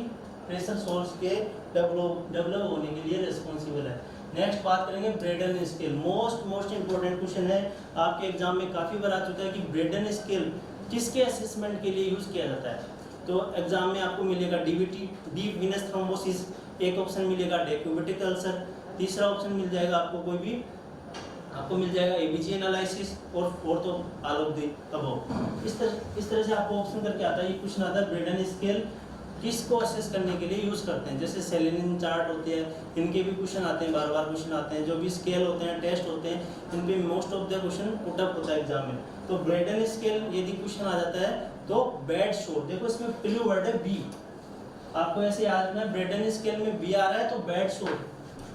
प्रेशर सोर्स के डेवलप होने के लिए रिस्पॉन्सिबल है। नेक्स्ट बात करेंगे Brydon scale. Most important question है, आपके एग्जाम में काफ़ी बार आ चुका है कि ब्रेडन स्केल किसके असेसमेंट के लिए यूज़ किया जाता है। तो एग्जाम में आपको मिलेगा डीवीटी, डीप वीनस थ्रोम्बोसिस, एक ऑप्शन मिलेगा डेक्यूबिटिक अल्सर, तीसरा ऑप्शन मिल जाएगा आपको कोई भी, आपको मिल जाएगा एबीजी एनालिसिस, और fourth all of the above. इस तरह से आपको ऑप्शन करके आता है। ये क्वेश्चन आता है ब्रेडन स्केल किसको असेस करने के लिए यूज़ करते हैं। जैसे सेलेनिन चार्ट होते हैं, इनके भी क्वेश्चन आते हैं, बार बार क्वेश्चन आते हैं। जो भी स्केल होते हैं, टेस्ट होते हैं, इन पे most of the question put up होता है एग्जाम में। तो ब्रेडन स्केल यदि क्वेश्चन आ जाता है तो बेड शोर, देखो इसमें प्रिव्यू वर्ड है बी, आपको ऐसे याद रखना है ब्रेडन स्केल में बी आ रहा है तो बेड शोर।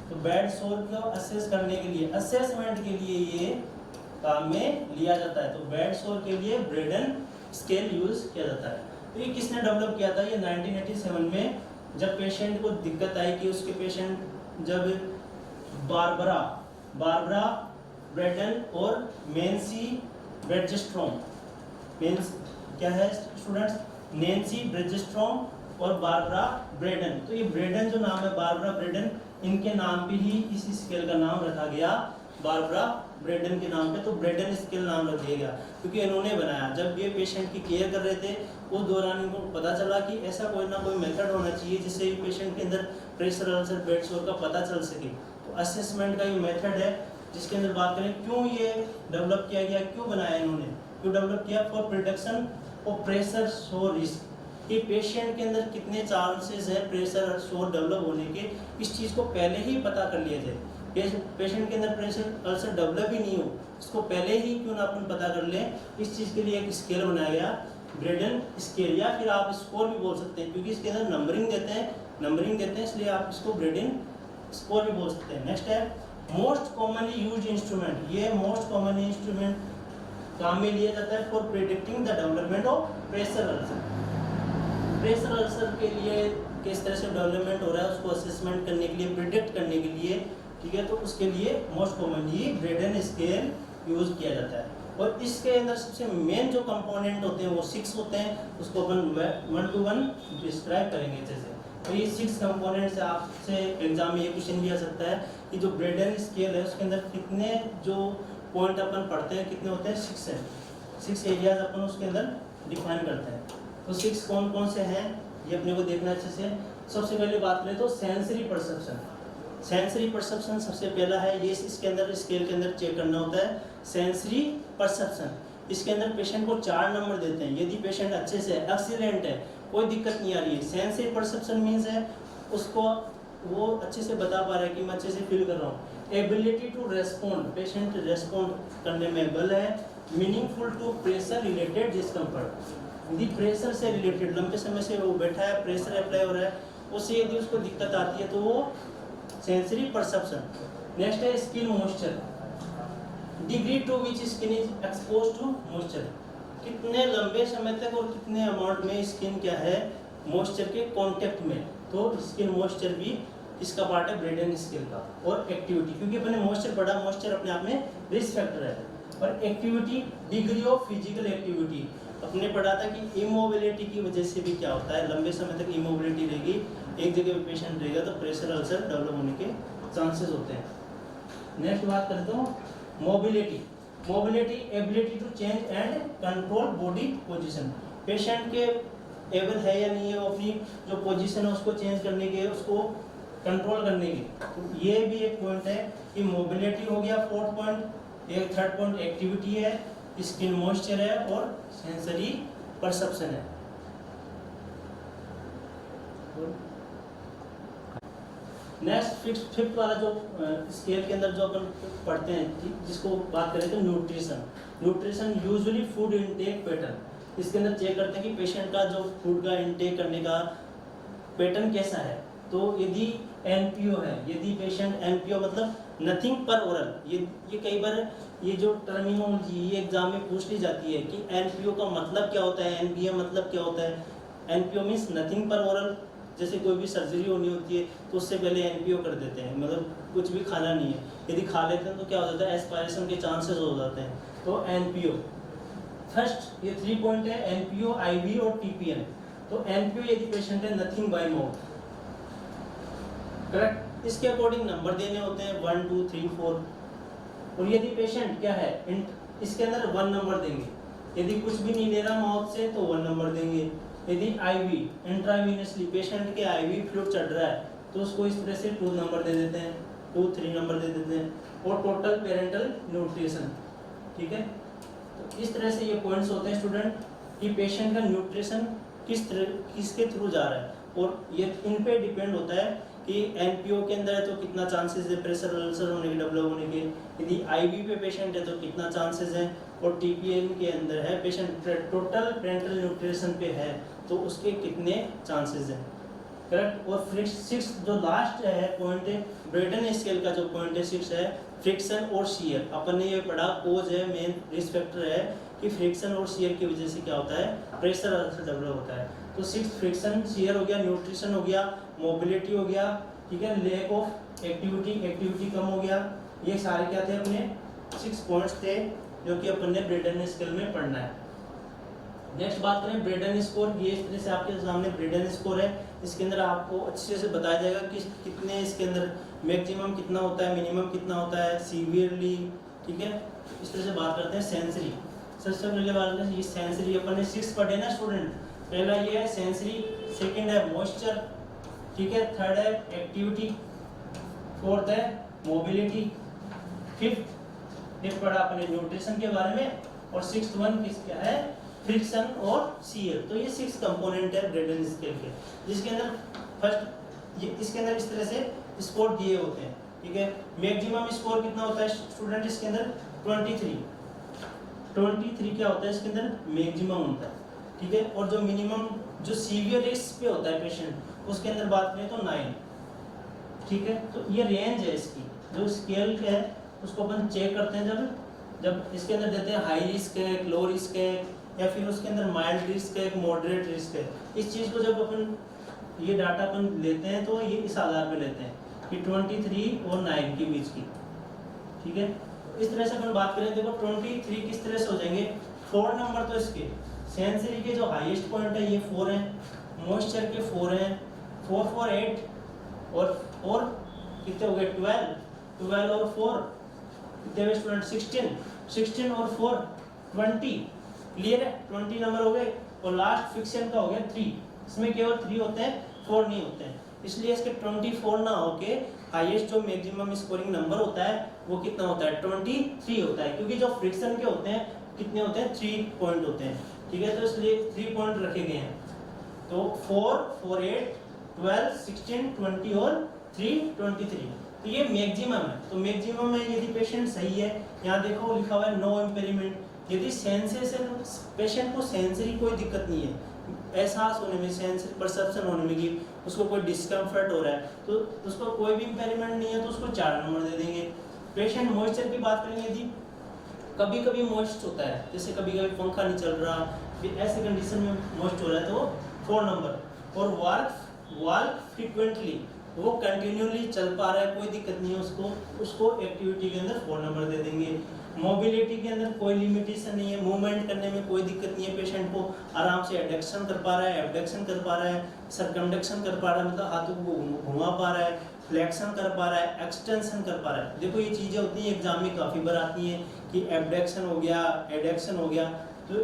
तो बेड शोर को असेस करने के लिए, असेसमेंट के लिए ये काम में लिया जाता है। तो बेड शोर के लिए ब्रेडन स्केल यूज किया जाता है। तो ये किसने डेवलप किया था, ये 1987 में, जब पेशेंट को दिक्कत आई कि उसके पेशेंट जब बारबरा ब्रेडन और मेंसी ब्रेडस्ट्रॉम, मेंस क्या है स्टूडेंट्स, नैन्सी ब्रेडस्ट्रॉम और बारबरा ब्रेडन। तो ये ब्रेडन जो नाम है, बारबरा ब्रेडन, इनके नाम पे ही इस स्केल का नाम रखा गया, बारबरा ब्रेडन के नाम पे। तो ब्रेडन स्केल नाम रख दिया गया क्योंकि इन्होंने बनाया। जब ये पेशेंट की केयर कर रहे थे उस दौरान इनको पता चला कि ऐसा कोई ना कोई मेथड होना चाहिए जिससे पेशेंट के अंदर प्रेशर अल्सर बेड शोर का पता चल सके। तो असेसमेंट का ये मेथड है जिसके अंदर बात करें क्यों ये डेवलप किया गया, क्यों बनाया इन्होंने, क्यों डेवलप किया, फॉर प्रिडिक्शन ऑफ प्रेशर शोर रिस्क, कि पेशेंट के अंदर कितने चांसेस है प्रेशर शोर डेवलप होने के, इस चीज़ को पहले ही पता कर लिया जाए। पेशेंट के अंदर प्रेशर अल्सर डेवलप ही नहीं हो, इसको पहले ही क्यों ना अपन पता कर लें, इस चीज़ के लिए एक स्केल बनाया गया ब्रेडन स्केल, या फिर आप स्कोर भी बोल सकते हैं क्योंकि इसके अंदर नंबरिंग देते हैं इसलिए आप इसको ब्रेडन स्कोर भी बोल सकते हैं। नेक्स्ट है मोस्ट कॉमनली यूज्ड इंस्ट्रूमेंट। ये मोस्ट कॉमनली इंस्ट्रूमेंट काम में लिया जाता है for predicting the development of pressure ulcer. Pressure ulcer के लिए किस तरह से डेवलपमेंट हो रहा है उसको असेसमेंट करने के लिए, प्रिडिक्ट करने के लिए, ठीक है। तो उसके लिए most commonly Brydon scale use किया जाता है। और इसके अंदर सबसे मेन जो कंपोनेंट होते हैं वो 6 होते हैं, उसको अपन 1 to 1 डिस्क्राइब करेंगे जैसे। तो ये 6 कंपोनेंट से आपसे एग्जाम में ये क्वेश्चन भी आ सकता है कि जो ब्रेडन स्केल है उसके अंदर कितने जो पॉइंट अपन पढ़ते हैं कितने होते हैं, 6 है। 6 एरियाज अपन उसके अंदर डिफाइन करते हैं। तो 6 कौन कौन से हैं ये अपने को देखना अच्छे से। सबसे पहले बात करें तो सेंसरी परसेप्शन। सेंसरी परसेप्शन सबसे पहला है, ये इसके अंदर स्केल के अंदर चेक करना होता है सेंसरी परसेप्शन। इसके अंदर पेशेंट को 4 नंबर देते हैं। यदि पेशेंट अच्छे से एक्सीलेंट है, कोई दिक्कत नहीं आ रही है, सेंसरी परसेप्शन मीन्स है उसको वो अच्छे से बता पा रहा है कि मैं अच्छे से फील कर रहा हूँ। Ability to respond, patient respond करने में एबल है। Meaningful to pressure related discomfort, यदि प्रेशर से रिलेटेड लंबे समय से वो बैठा है, प्रेशर अप्लाई हो रहा है, उससे यदि उसको दिक्कत आती है तो वो सेंसरी परसेप्शन। नेक्स्ट है skin moisture, degree to which skin is expose to moisture, कितने लंबे समय तक और कितने अमाउंट में स्किन क्या है मॉइस्चर के कांटेक्ट में। तो स्किन मॉइस्चर भी इसका पार्ट है ब्रेडन स्केल का। और एक्टिविटी, क्योंकि अपने मॉइस्चर पढ़ा, मॉइस्चर अपने आप में रिस्क फैक्टर है। और activity, degree of physical activity, अपने पढ़ा था कि इमोबिलिटी की वजह से भी क्या होता है, लंबे समय तक इमोबिलिटी रहेगी, एक जगह पे पेशेंट रहेगा तो प्रेशर अल्सर डेवलप होने के चांसेस होते हैं। नेक्स्ट बात करते हो mobility. Mobility, ability to change and control body position, patient के एबल है या नहीं है वो अपनी जो पोजीशन है उसको चेंज करने के, उसको कंट्रोल करने के। तो ये भी एक पॉइंट है कि मोबिलिटी हो गया 4th पॉइंट। एक 3rd पॉइंट एक्टिविटी है, स्किन मॉइस्चर है और सेंसरी परसेप्शन है। नेक्स्ट 5th वाला जो स्केल के अंदर जो अपन पढ़ते हैं जिसको बात करें तो nutrition. Nutrition usually food intake pattern, इसके अंदर चेक करते हैं कि पेशेंट का जो फूड का इनटेक करने का पैटर्न कैसा है। तो यदि एनपीओ है, यदि पेशेंट एनपीओ मतलब नथिंग पर ओरल, ये कई बार ये जो टर्मिनोलॉजी ये एग्जाम में पूछ ली जाती है कि एनपीओ का मतलब क्या होता है, एनबीए मतलब क्या होता है। एनपीओ मीन्स नथिंग पर ओरल, जैसे कोई भी सर्जरी होनी होती है तो उससे पहले एनपीओ कर देते हैं, मतलब कुछ भी खाना नहीं है, यदि खा लेते हैं तो क्या हो जाता है, एस्पायरेशन के चांसेस हो जाते हैं। तो एनपीओ फर्स्ट, ये 3 पॉइंट है, एनपीओ, आईवी और टीपीएन। तो एनपीओ यदि पेशेंट है नथिंग बाय माउथ, करेक्ट, इसके अकॉर्डिंग नंबर देने होते हैं 1 2 3 4। और यदि पेशेंट क्या है इसके अंदर 1 नंबर देंगे, यदि कुछ भी नहीं ले रहा माउथ से तो 1 नंबर देंगे। यदि आईवी इंट्रावीनसली पेशेंट के आईवी फ्लूइड चढ़ रहा है तो उसको इस तरह से 2 नंबर दे देते हैं, 2 3 नंबर दे देते हैं। और टोटल पेरेंटल न्यूट्रिशन, ठीक है। तो इस तरह से ये पॉइंट्स होते हैं स्टूडेंट कि पेशेंट का न्यूट्रिशन किसके थ्रू जा रहा है, और ये इन पे डिपेंड होता है कि एनपीओ के अंदर है तो कितना चांसेस है प्रेशर अल्सर होने के, डेवलप होने के। यदि आईवी पे पेशेंट है तो कितना चांसेस है, और टीपीएन के अंदर है पेशेंट टोटल पेरेंटल न्यूट्रिशन पे है तो उसके कितने चांसेस हैं, करेक्ट। और फिर 6 जो लास्ट है पॉइंट है, ब्रेडन स्केल का जो पॉइंट है 6 है, फ्रिक्शन और शियर। अपन ने ये पढ़ा, कोज है, मेन रिस्क फैक्टर है कि फ्रिक्शन और शियर की वजह से क्या होता है, प्रेशर अल्सर डेवलप होता है। तो 6 फ्रिक्शन, शियर हो गया, न्यूट्रिशन हो गया, मोबिलिटी हो गया, ठीक है, लैक ऑफ एक्टिविटी कम हो गया। ये सारे क्या थे अपने 6 पॉइंट्स थे जो कि अपन ने ब्रेडन स्केल में पढ़ना है। नेक्स्ट बात करें ब्रेडन स्कोर, ये इस तरह से आपके सामने ब्रेडन स्कोर है। इसके अंदर आपको अच्छे से बताया जाएगा कि कितने इसके अंदर मैक्सिमम कितना होता है, मिनिमम कितना होता है, सीवियरली, ठीक है। इस तरह से बात करते हैं सेंसरी। सबसे पहले बात करते हैं ये सेंसरी, अपन ने 6 पढ़े ना स्टूडेंट। पहला ये है सेंसरी, सेकंड है मॉइस्चर, ठीक है, थर्ड है एक्टिविटी, फोर्थ है मोबिलिटी, फिफ्थ ये पढ़ा अपने न्यूट्रिशन के बारे में, और 6th वन किसका है, फ्रिक्शन और शियर। तो ये 6 कंपोनेंट है ब्रेडन स्केल के, जिसके अंदर फर्स्ट ये इसके अंदर इस तरह से स्कोर दिए होते हैं, ठीक है। मैक्सिमम स्कोर कितना होता है स्टूडेंट इसके अंदर 23 क्या होता है इसके अंदर, मैक्सिमम होता है, ठीक है। और जो मिनिमम जो सीवियर रिस्क पे होता है पेशेंट उसके अंदर बात करें तो 9, ठीक है। तो ये रेंज है इसकी, जो स्केल है उसको अपन चेक करते हैं जब इसके अंदर देते हैं हाई रिस्क है, लो रिस्क है, या फिर उसके अंदर माइल्ड रिस्क है, मॉडरेट रिस्क है। इस चीज़ को जब अपन ये डाटा अपन लेते हैं तो ये इस आधार पे लेते हैं कि 23 और 9 के बीच की, ठीक है। इस तरह से अपन बात करें, देखो 23 किस तरह से हो जाएंगे, 4 नंबर तो इसके सेंसरी के जो हाईएस्ट पॉइंट है ये 4 हैं, मॉइस्चर के 4 हैं, 4 4 8, और कितने हो गए 12 और 4 कितने हुए स्टूडेंट 16 और 4 20, क्लियर है, 20 नंबर हो गए। और लास्ट फ्रिक्शन का हो गया 3, इसमें केवल 3 होते हैं, 4 नहीं होते हैं, इसलिए इसके 24 ना होके हाईएस्ट जो मैक्सिमम स्कोरिंग नंबर होता है वो कितना होता है 23 होता है, क्योंकि जो फ्रिक्शन के होते हैं कितने होते हैं 3 पॉइंट होते हैं, ठीक है। तो इसलिए 3 पॉइंट रखे गए हैं। तो 4 4 8 12 16 20 और 3 23, तो ये मैक्सिमम है। तो मैक्सिमम में यदि पेशेंट सही है, यहाँ देखो लिखा हुआ है नो इम्पेयरमेंट, यदि सेंसेशन पेशेंट को सेंसरी कोई दिक्कत नहीं है, एहसास होने में, सेंसरी परसेप्शन होने में कि उसको कोई डिस्कम्फर्ट हो रहा है, तो उसको कोई भी इम्पेयरमेंट नहीं है तो उसको 4 नंबर दे देंगे। पेशेंट मॉइस्चर की बात करेंगे, यदि कभी कभी मॉइस्ट होता है, जैसे कभी कभी पंखा नहीं चल रहा, फिर ऐसे कंडीशन में मॉइस्ट हो रहा है तो 4 नंबर। और वाल्क फ्रीक्वेंटली, वो कंटिन्यूली चल पा रहा है, कोई दिक्कत नहीं है उसको एक्टिविटी के अंदर 4 नंबर दे देंगे। मोबिलिटी के अंदर कोई लिमिटेशन नहीं है, मूवमेंट करने में कोई दिक्कत नहीं है, पेशेंट को आराम से एडक्शन कर पा रहा है, एबडक्शन कर पा रहा है, सरकमडक्शन कर पा रहा है, मतलब हाथों को घुमा पा रहा है, फ्लेक्शन कर पा रहा है, एक्सटेंशन कर पा रहा है। देखो ये चीज़ें होती हैं एग्जाम में काफ़ी बार आती हैं कि एबडक्शन हो गया, एडक्शन हो गया, तो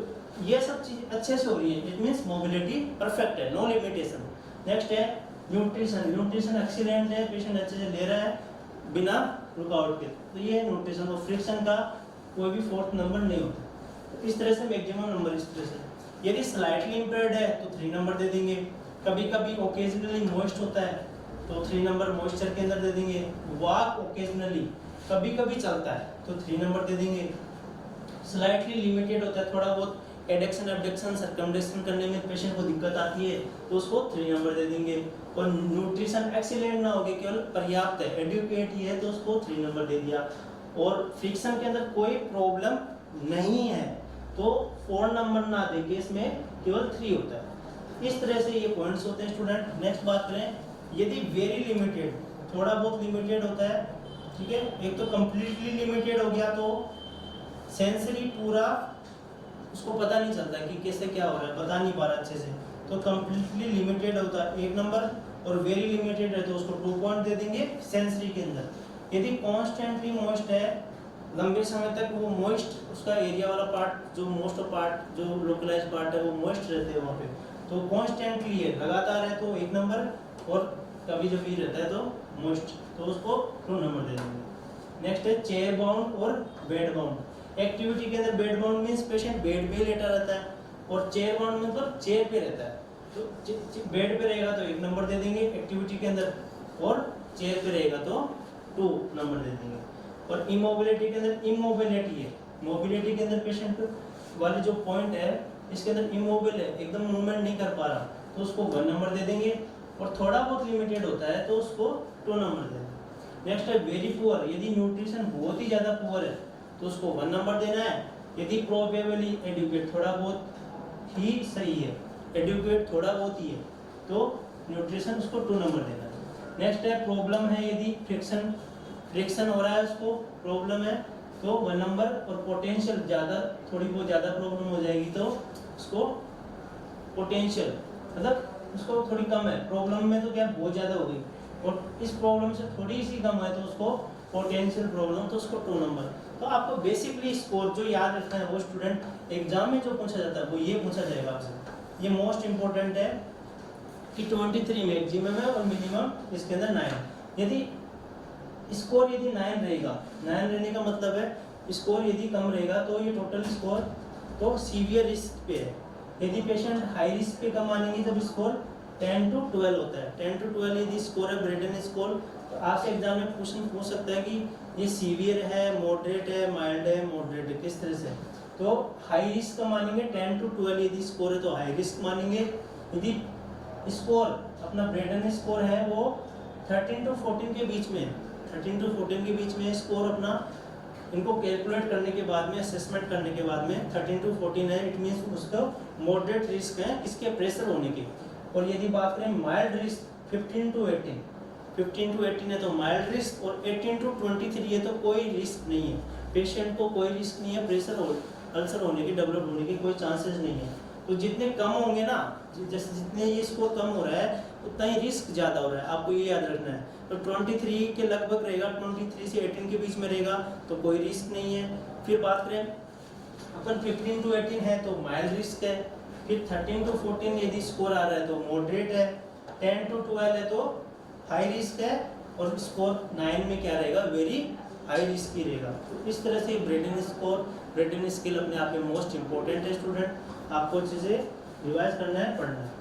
ये सब चीज़ अच्छे से हो रही है, इट मीन्स मोबिलिटी परफेक्ट है, नो लिमिटेशन। नेक्स्ट है न्यूट्रिशन एक्सीलेंट है, पेशेंट अच्छे से ले रहा है बिना रुकावट के, तो ये न्यूट्रिशन। और फ्रिक्शन का कोई भी 4th नंबर नहीं होता, तो इस तरह से मैक्सिमम नंबर इस तरह से। यदि स्लाइटली इम्पेयर्ड है तो 3 नंबर दे देंगे, कभी कभी ओकेजनली मॉइस्ट होता है तो 3 नंबर मॉइस्चर के अंदर दे देंगे, वॉक ओकेजनली कभी कभी चलता है तो 3 नंबर दे देंगे, स्लाइटली लिमिटेड होता है, थोड़ा बहुत एडक्शन एबडक्शन सर्कमडेशन करने में पेशेंट को दिक्कत आती है तो उसको 3 नंबर दे देंगे। और न्यूट्रिशन एक्सीलेंट ना हो गया, केवल पर्याप्त है, एडुकेट ही है, तो उसको 3 नंबर दे दिया। और फ्रिक्शन के अंदर कोई प्रॉब्लम नहीं है तो 4 नंबर ना देके इसमें केवल 3 होता है। इस तरह से ये पॉइंट्स होते हैं स्टूडेंट। नेक्स्ट बात करें, यदि वेरी लिमिटेड, थोड़ा बहुत लिमिटेड होता है, ठीक है, एक तो कंप्लीटली लिमिटेड हो गया तो सेंसरी पूरा उसको पता नहीं चलता कि कैसे क्या हो रहा है, बता नहीं पा रहा अच्छे से, तो कंप्लीटली लिमिटेड होता है 1 नंबर, और वेरी लिमिटेड है तो उसको 2 पॉइंट दे देंगे सेंसरी के अंदर। यदि कॉन्स्टेंटली मॉइस्ट है, लंबे समय तक वो मॉइस्ट, उसका एरिया वाला पार्ट जो मोस्ट पार्ट जो लोकलाइज पार्ट है वो मॉइस्ट रहते हैं वहाँ पे, तो कॉन्स्टेंटली है, लगातार है तो 1 नंबर, और कभी जब भी रहता है तो मॉइस्ट, तो उसको 2 नंबर दे देंगे। नेक्स्ट है चेयर बाउंड और बेड बाउंड। एक्टिविटी के अंदर bed bound means patient bed पे लेटा रहता है, और चेयर बाउंड मतलब चेयर पे रहता है, तो बेड पे रहेगा तो 1 नंबर दे देंगे एक्टिविटी के अंदर, और चेयर पे रहेगा तो 2 नंबर दे देंगे। और इमोबिलिटी के अंदर, इमोबिलिटी है, मोबिलिटी के अंदर पेशेंट वाली जो पॉइंट है इसके अंदर इमोबिल है, एकदम मूवमेंट नहीं कर पा रहा, तो उसको 1 नंबर दे देंगे। और थोड़ा बहुत लिमिटेड होता है तो उसको 2 नंबर दे देंगे। नेक्स्ट है वेरी पुअर, यदि न्यूट्रिशन बहुत ही ज़्यादा पुअर है तो उसको 1 नंबर देना है। यदि प्रोबेबली एडुकेट, थोड़ा बहुत ही सही है, एडुकेट थोड़ा बहुत ही है, तो न्यूट्रिशन उसको 2 नंबर देना है। नेक्स्ट है प्रॉब्लम है, यदि फ्रिक्शन हो रहा है, उसको प्रॉब्लम है तो 1 नंबर। और पोटेंशियल ज़्यादा, थोड़ी बहुत ज़्यादा प्रॉब्लम हो जाएगी तो उसको पोटेंशियल, मतलब उसको थोड़ी कम है, प्रॉब्लम में तो क्या बहुत ज़्यादा हो गई, और इस प्रॉब्लम से थोड़ी सी कम है तो उसको पोटेंशियल प्रॉब्लम, तो उसको 2 नंबर। तो आपको बेसिकली स्कोर जो याद रखना है वो स्टूडेंट एग्जाम में जो पूछा जाता है वो ये पूछा जाएगा आपसे। ये मोस्ट इंपॉर्टेंट है कि 23 मैक्सिमम है और मिनिमम इसके अंदर 9। यदि स्कोर यदि 9 रहेगा, 9 रहने का मतलब है स्कोर यदि कम रहेगा तो ये टोटल स्कोर तो सीवियर रिस्क पे है। यदि पेशेंट हाई रिस्क पे कम आनेंगे तब स्कोर 10 to 12 होता है। 10 to 12 यदि स्कोर है ब्रेडन स्कोर, तो आपसे एग्जाम में क्वेश्चन पूछ सकता है कि ये सीवियर है, मॉडरेट है, माइल्ड है, मॉडरेट है, किस तरह से। तो हाई रिस्क का मानेंगे 10 to 12 यदि स्कोर है तो हाई रिस्क मानेंगे। यदि स्कोर अपना ब्रेडन स्कोर है वो 13 to 14 के बीच में, 13 to 14 के बीच में स्कोर अपना, इनको कैलकुलेट करने के बाद में, असेसमेंट करने के बाद में 13 to 14 है, इट मीन्स उसका मॉडरेट रिस्क है इसके प्रेशर होने की। और यदि बात करें माइल्ड रिस्क 15 to 18, 15 to 18 है तो माइल्ड रिस्क, और 18 to 23 है तो कोई रिस्क नहीं है, पेशेंट को कोई रिस्क नहीं है, प्रेशर अल्सर होने की, डेवलप होने की कोई चांसेस नहीं है। तो जितने कम होंगे ना, जैसे जितने ये स्कोर कम हो रहा है उतना ही रिस्क ज़्यादा हो रहा है, आपको ये याद रखना है। तो 23 के लगभग रहेगा, 23 से 18 के बीच में रहेगा तो कोई रिस्क नहीं है। फिर बात करें अपन 15 to 18 है तो माइल्ड रिस्क है। फिर 13 to 14 यदि स्कोर आ रहा है तो मॉडरेट है। 10 to 12 है तो हाई रिस्क है, और स्कोर 9 में क्या रहेगा, वेरी हाई रिस्क ही रहेगा। तो इस तरह से ब्रेडन स्कोर, ब्रेडन स्केल अपने आप में मोस्ट इंपॉर्टेंट है स्टूडेंट, आपको चीज़ें रिवाइज करना है, पढ़ना है।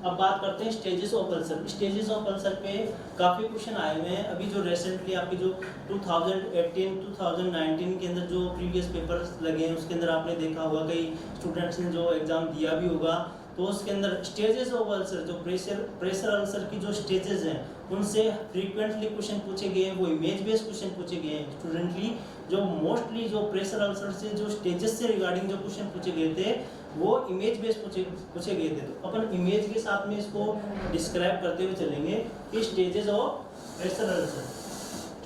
अब बात करते हैं stages of ulcer. Stages of ulcer पे काफ़ी क्वेश्चन आए हुए हैं। अभी जो रिसेंटली आपकी जो 2018 2019 के अंदर जो प्रीवियस पेपर्स लगे हैं उसके अंदर आपने देखा होगा, कई स्टूडेंट्स ने जो एग्ज़ाम दिया भी होगा, तो उसके अंदर स्टेजेस ऑफ अल्सर, जो प्रेशर अल्सर की जो स्टेजेस हैं उनसे फ्रीक्वेंटली क्वेश्चन पूछे गए हैं, वो इमेज बेस्ड क्वेश्चन पूछे गए हैं स्टूडेंटली। जो मोस्टली जो प्रेशर अल्सर से जो स्टेजेस से रिगार्डिंग जो क्वेश्चन पूछे गए थे वो इमेज बेस्ड पूछे गए थे। तो अपन इमेज के साथ में इसको डिस्क्राइब करते हुए चलेंगे कि stages of pressure ulcer,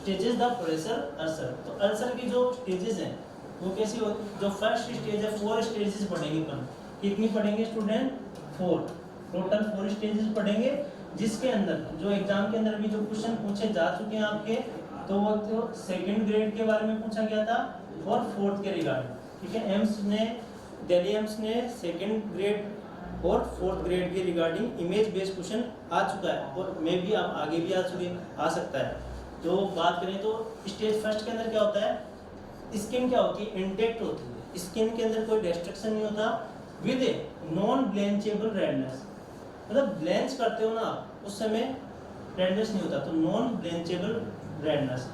stages the pressure ulcer. तो अल्सर की जो स्टेजेस हैं वो कैसी हो, जो फर्स्ट स्टेज है 4 स्टेजेस पढ़ेंगे अपन। कितनी पढ़ेंगे स्टूडेंट, 4, टोटल 4 स्टेजेस पढ़ेंगे, जिसके अंदर जो एग्जाम के अंदर भी जो क्वेश्चन पूछे जा चुके हैं आपके, तो वो तो सेकंड ग्रेड के बारे में पूछा गया था और फोर्थ के रिगार्डिंग, ठीक है। एम्स ने, दिल्ली एम्स ने सेकंड ग्रेड और फोर्थ ग्रेड के रिगार्डिंग इमेज बेस्ड क्वेश्चन आ चुका है, और मे भी आप आगे भी आ सकता है। तो बात करें तो स्टेज फर्स्ट के अंदर क्या होता है, स्किन क्या होती है, इंटेक्ट होती है, स्किन के अंदर कोई डिस्ट्रक्शन नहीं होता, with a non blanchable redness. मतलब ब्लेंच करते हो ना उस समय रेडनेस नहीं होता, तो नॉन ब्लेंचेबल रेडनेस,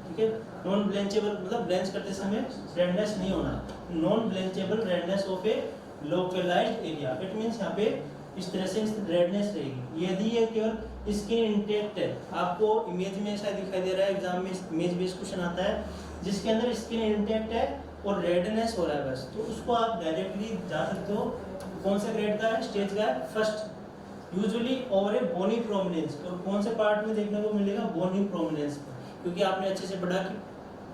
ठीक है। नॉन ब्लेंचेबल मतलब ब्लेंच करते समय रेडनेस नहीं होना, non blanchable redness of a localised area, it means यहाँ पे इस तरह से रेडनेस रहेगी। यदि ये केवल स्किन इंटेक्ट है, आपको इमेज में ऐसा दिखाई दे रहा है, एग्जाम में इमेज बेस्ड क्वेश्चन आता है जिसके अंदर स्किन इंटेक्ट है और रेडनेस हो रहा है बस, तो उसको आप डायरेक्टली जा सकते हो कौन से ग्रेड का है, स्टेज का है फर्स्ट, यूजुअली ओवर ए बोनी प्रोमिनेंस। और कौन से पार्ट में देखने को मिलेगा, बोनी प्रोमिनेंस पर, क्योंकि आपने अच्छे से पढ़ा कि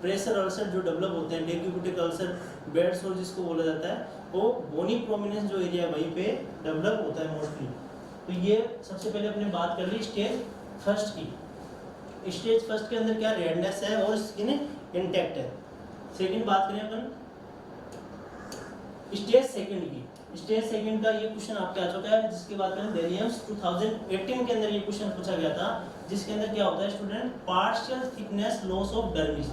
प्रेशर अल्सर जो डेवलप होते हैं, डेक्यूबिटिक अल्सर, बेड सोर जिसको बोला जाता है, वो बोनी प्रोमिनेंस जो एरिया वहीं पे डेवलप होता है मोस्टली। तो ये सबसे पहले अपने बात कर ली स्टेज फर्स्ट की। स्टेज फर्स्ट के अंदर क्या रेडनेस है और स्किन इंटैक्ट है। सेकंड बात करें अपन स्टेज सेकंड की। स्टेज सेकंड का ये क्वेश्चन आपके आ चुका है, जिसकी बात करें डेलियम्स 2018 के अंदर ये क्वेश्चन पूछा गया था, जिसके अंदर क्या होता है student, partial thickness loss of dermis,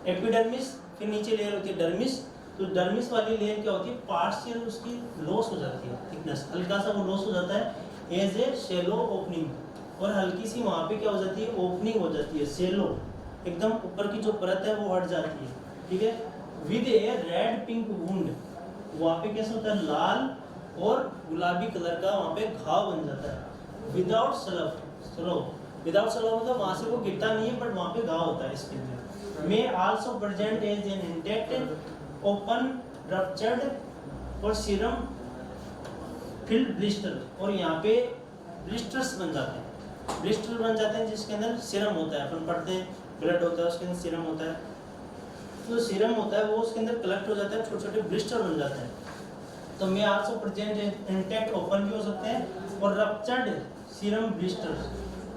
epidermis, फिर नीचे लेयर होती है डर्मिस, तो डर्मिस वाली लेयर क्या होती है, पार्शियल उसकी लॉस हो जाती है, थिकनेस हल्का सा वो लॉस हो जाता है एज ए शेलो ओपनिंग, और हल्की सी वहाँ पे क्या हो जाती है, ओपनिंग हो जाती है, शेलो एकदम ऊपर की जो परत है वो हट जाती है, ठीक है। With A red pink wound, वहाँ पे कैसा होता है, लाल और गुलाबी कलर का वहाँ पे घाव बन जाता है। विदाउट स्लो, विदाउट स्लो मतलब वहाँ से वो गिरता नहीं है, बट वहाँ पे घाव होता है इसके अंदर। May also present as an intact open ruptured और सीरम फिल्ड ब्लिस्टर, और यहाँ पे ब्लिस्टर्स बन जाते हैं, ब्लिस्टर बन जाते हैं जिसके अंदर सीरम होता है, अपन पढ़ते हैं ब्लड होता है उसके अंदर सीरम होता है, तो सीरम होता है वो उसके अंदर कलेक्ट हो जाता है, छोटे छोटे ब्लिस्टर बन जाते हैं। तो मे आल्सो प्रेजेंट इंटैक्ट ओपन भी हो सकते हैं, और रप्चर्ड सीरम ब्लिस्टर्स,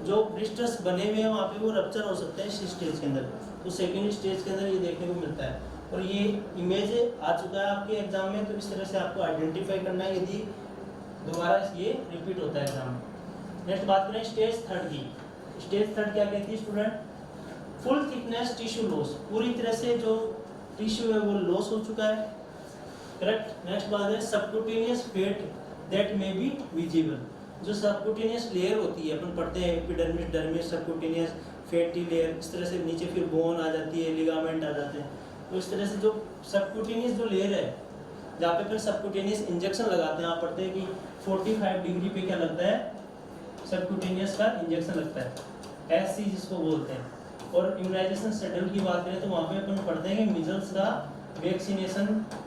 जो ब्लिस्टर्स बने हुए हैं वहाँ पे वो रप्चर हो सकते हैं इस स्टेज के अंदर। तो सेकेंड स्टेज के अंदर ये देखने को मिलता है, और ये इमेज आ चुका है आपके एग्जाम में, तो इस तरह से आपको आइडेंटिफाई करना है यदि दोबारा ये रिपीट होता है एग्जाम में। नेक्स्ट बात करें स्टेज थर्ड की। स्टेज थर्ड क्या कहती है student, full thickness tissue loss, पूरी तरह से जो टिश्यू है वो लॉस हो चुका है, करेक्ट। नेक्स्ट बात है subcutaneous fat that may be visible, जो सबक्यूटेनियस लेयर होती है, अपन पढ़ते हैं epidermis, dermis, subcutaneous, fatty layer, इस तरह से नीचे फिर बोन आ जाती है, लिगामेंट आ जाते हैं, तो इस तरह से जो सबक्यूटेनियस जो लेयर है जहाँ पे फिर सबक्यूटेनियस इंजेक्शन लगाते हैं, आप पढ़ते हैं कि 45 डिग्री पे क्या लगता है, सबक्यूटेनियस का इंजेक्शन लगता है, एससी जिसको बोलते हैं। और इम्यूनाइजेशन शेड्यूल की बात करें तो वहाँ पे अपन पढ़ते हैं कि मिजल्स का वैक्सीनेशन